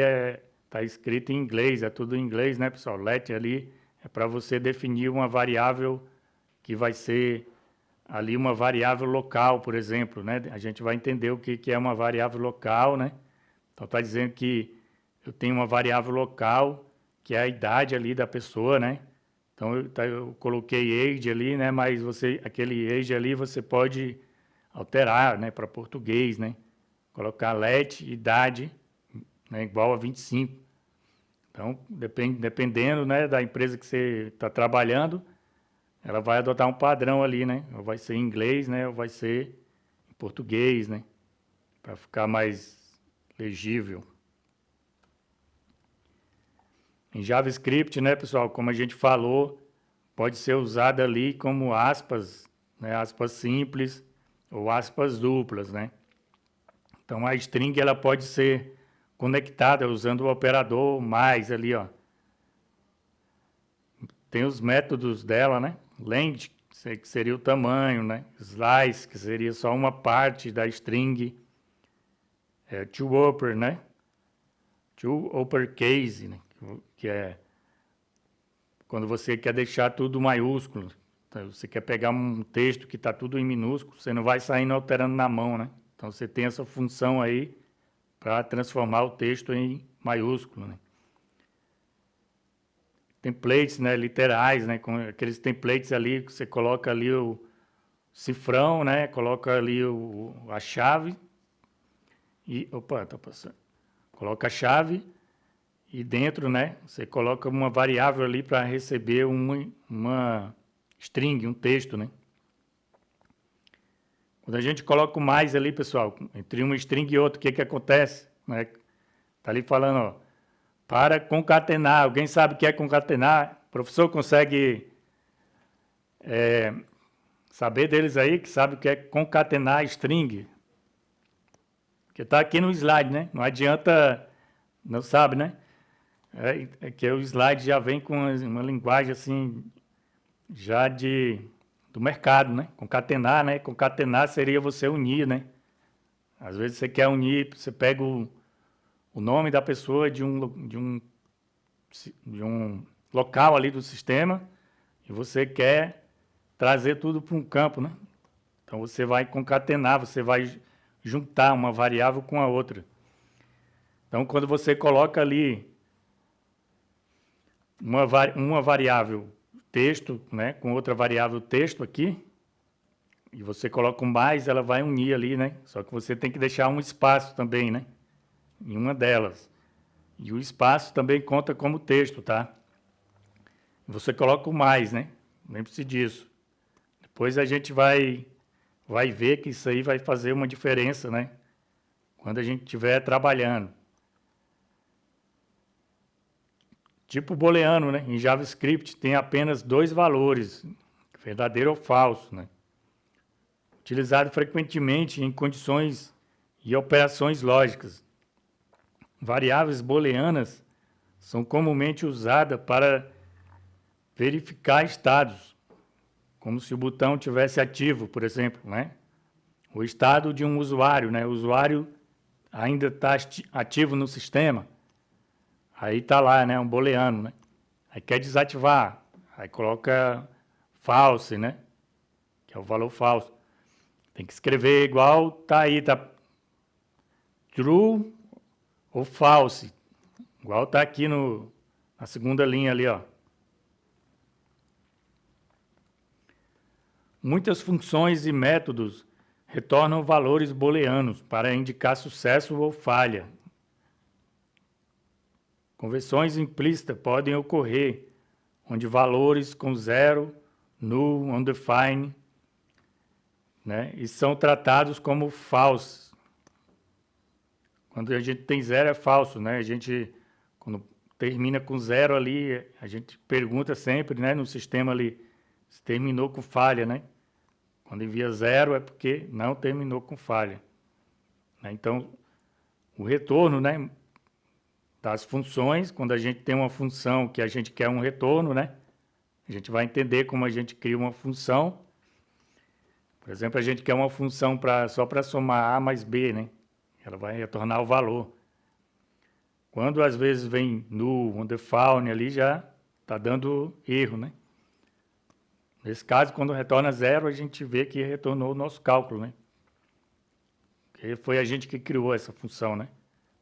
tá escrita em inglês, é tudo em inglês, né, pessoal? Let ali é para você definir uma variável que vai ser ali uma variável local, por exemplo, né? A gente vai entender o que é uma variável local, né? Então está dizendo que eu tenho uma variável local, que é a idade ali da pessoa, né? Então eu coloquei age ali, né? Mas aquele age ali você pode alterar, né, para português, né? Colocar let, idade, né, igual a 25. Então, dependendo, né, da empresa que você está trabalhando, ela vai adotar um padrão ali, né? Ou vai ser em inglês, né? Ou vai ser em português, né? Para ficar mais legível. Em JavaScript, né, pessoal, como a gente falou, pode ser usada ali como aspas, né, aspas simples ou aspas duplas, né? Então a string ela pode ser conectada usando o operador mais ali, ó. Tem os métodos dela, né? Length, que seria o tamanho, né? Slice, que seria só uma parte da string. To-upper, né? To-uppercase, né? Que é quando você quer deixar tudo maiúsculo. Então, você quer pegar um texto que está tudo em minúsculo, você não vai saindo alterando na mão, né? Então você tem essa função aí para transformar o texto em maiúsculo, né? Templates, né, literais, né, com aqueles templates ali que você coloca ali o cifrão, né, coloca ali a chave e, opa, tá passando. Coloca a chave e dentro, né, você coloca uma variável ali para receber uma string, um texto, né. Quando a gente coloca o mais ali, pessoal, entre uma string e outra, o que que acontece, né? Tá ali falando, ó, para concatenar. Alguém sabe o que é concatenar? O professor consegue saber deles aí que sabe o que é concatenar string? Que está aqui no slide, né? Não adianta, não sabe, né? É que o slide já vem com uma linguagem assim, já do mercado, né? Concatenar, né? Concatenar seria você unir, né? Às vezes você quer unir, você pega o nome da pessoa de um local ali do sistema e você quer trazer tudo para um campo, né? Então você vai concatenar, você vai juntar uma variável com a outra. Então quando você coloca ali uma variável texto, né, com outra variável texto aqui, e você coloca um mais, ela vai unir ali, né? Só que você tem que deixar um espaço também, né? Em uma delas. E o espaço também conta como texto, tá? Você coloca o mais, né? Lembre-se disso. Depois a gente vai ver que isso aí vai fazer uma diferença, né? Quando a gente estiver trabalhando. Tipo booleano, né? Em JavaScript tem apenas dois valores, verdadeiro ou falso, né? Utilizado frequentemente em condições e operações lógicas. Variáveis booleanas são comumente usadas para verificar estados, como se o botão tivesse ativo, por exemplo, né? O estado de um usuário, né? O usuário ainda está ativo no sistema, aí está lá, né? Um booleano, né? Aí quer desativar, aí coloca false, né? Que é o valor falso. Tem que escrever igual tá aí, tá true ou false, igual tá aqui na segunda linha ali, ó. muitas funções e métodos retornam valores booleanos para indicar sucesso ou falha. Conversões implícitas podem ocorrer, onde valores com zero, null, undefined, né, e são tratados como falsos. Quando a gente tem zero é falso, né? A gente, quando termina com zero ali, a gente pergunta sempre, né, no sistema ali, se terminou com falha, né? Quando envia zero é porque não terminou com falha. Né? Então, o retorno, né, das funções, quando a gente tem uma função que a gente quer um retorno, né, a gente vai entender como a gente cria uma função. Por exemplo, a gente quer uma função só para somar A mais B, né? Ela vai retornar o valor. Quando às vezes vem null, undefined ali, já está dando erro, né? Nesse caso, quando retorna zero, a gente vê que retornou o nosso cálculo, né? Porque foi a gente que criou essa função, né?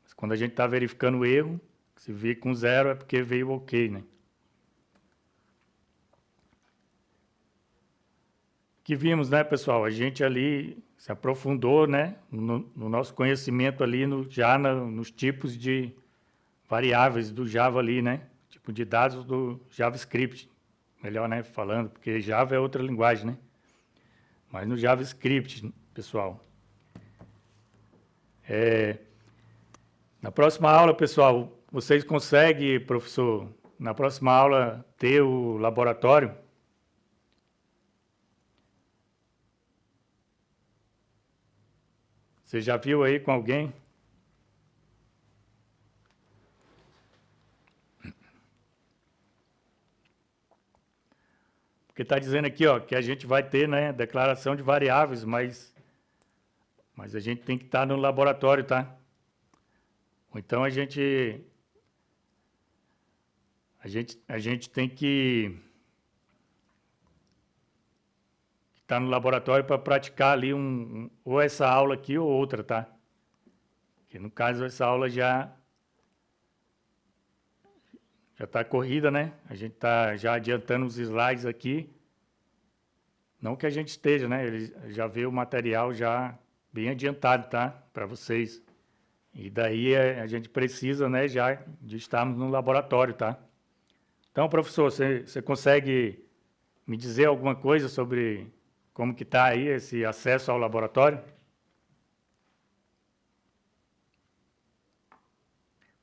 Mas quando a gente está verificando o erro, se vê com zero é porque veio ok, né? Que vimos, né, pessoal? A gente ali se aprofundou, né, no nosso conhecimento ali nos tipos de variáveis do Java ali, né? Tipo de dados do JavaScript. Melhor, né, falando, porque Java é outra linguagem, né? Mas no JavaScript, pessoal. Na próxima aula, pessoal, vocês conseguem, professor, na próxima aula ter o laboratório? Você já viu aí com alguém? Porque está dizendo aqui, ó, que a gente vai ter, né, declaração de variáveis, mas a gente tem que estar no laboratório, tá? Ou então a gente tem que estar no laboratório para praticar ali ou essa aula aqui ou outra, tá? Que no caso essa aula já está corrida, né? A gente está já adiantando os slides aqui. Não que a gente esteja, né? Ele já vê o material já bem adiantado, tá? Para vocês. E daí a gente precisa, né, já de estarmos no laboratório, tá? Então, professor, você consegue me dizer alguma coisa sobre como que está aí esse acesso ao laboratório?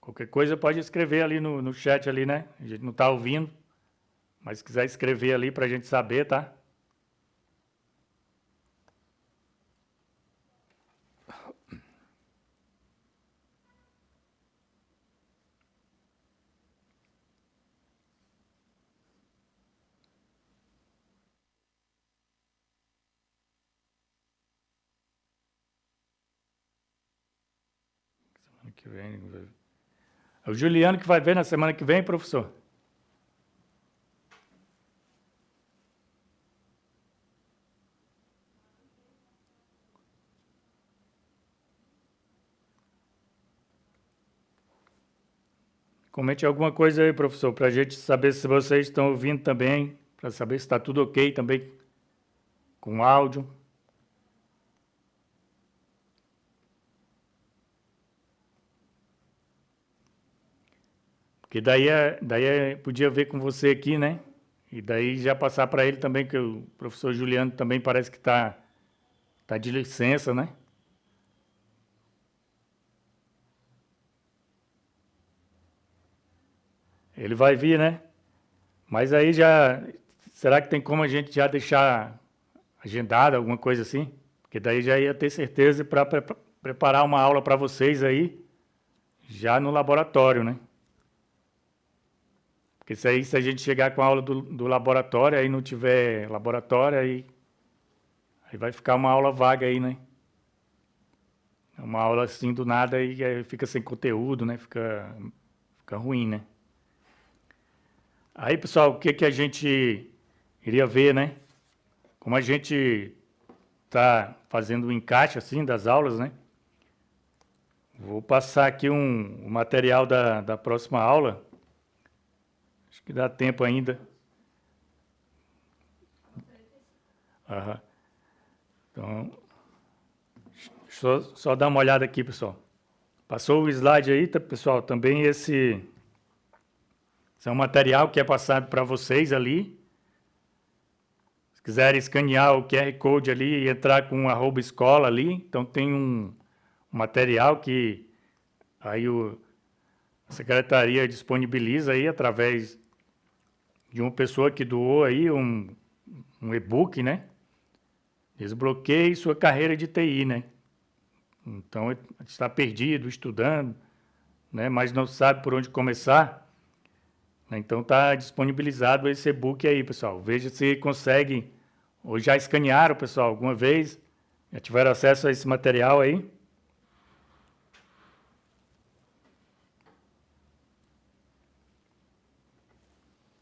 Qualquer coisa pode escrever ali no chat ali, né? A gente não está ouvindo, mas se quiser escrever ali para a gente saber, tá? Semana que vem. É o Juliano que vai ver na semana que vem, professor? Comente alguma coisa aí, professor, para a gente saber se vocês estão ouvindo também, para saber se está tudo ok também com áudio. Porque daí podia ver com você aqui, né? E daí já passar para ele também, que o professor Juliano também parece que está de licença, né? Ele vai vir, né? Mas aí já, será que tem como a gente já deixar agendado alguma coisa assim? Porque daí já ia ter certeza para preparar uma aula para vocês aí, já no laboratório, né? Porque se a gente chegar com a aula do laboratório, aí não tiver laboratório, aí vai ficar uma aula vaga aí, né? Uma aula assim do nada e aí fica sem conteúdo, né? Fica ruim, né? Aí, pessoal, o que a gente iria ver, né? Como a gente está fazendo o encaixe assim das aulas, né? Vou passar aqui o material da próxima aula. Acho que dá tempo ainda. Aham. Então, só dar uma olhada aqui, pessoal. Passou o slide aí, tá, pessoal? Também esse é um material que é passado para vocês ali. Se quiserem escanear o QR Code ali e entrar com @escola ali, então tem um material que aí a secretaria disponibiliza aí através de uma pessoa que doou aí um e-book, né? Desbloqueie sua carreira de TI, né? Então, está perdido, estudando, né? Mas não sabe por onde começar. Então, está disponibilizado esse e-book aí, pessoal. Veja se consegue, ou já escanearam, pessoal, alguma vez, já tiveram acesso a esse material aí.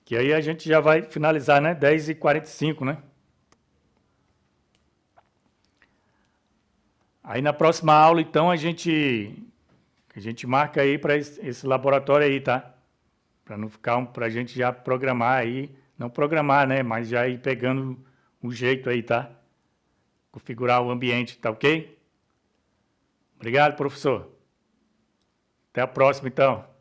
Que aí a gente já vai finalizar, né? 10h45, né? Aí na próxima aula, então, a gente marca aí para esse laboratório aí, tá? Para não ficar, para a gente já programar aí, não programar, né? Mas já ir pegando o jeito aí, tá? Configurar o ambiente, tá ok? Obrigado, professor. Até a próxima, então.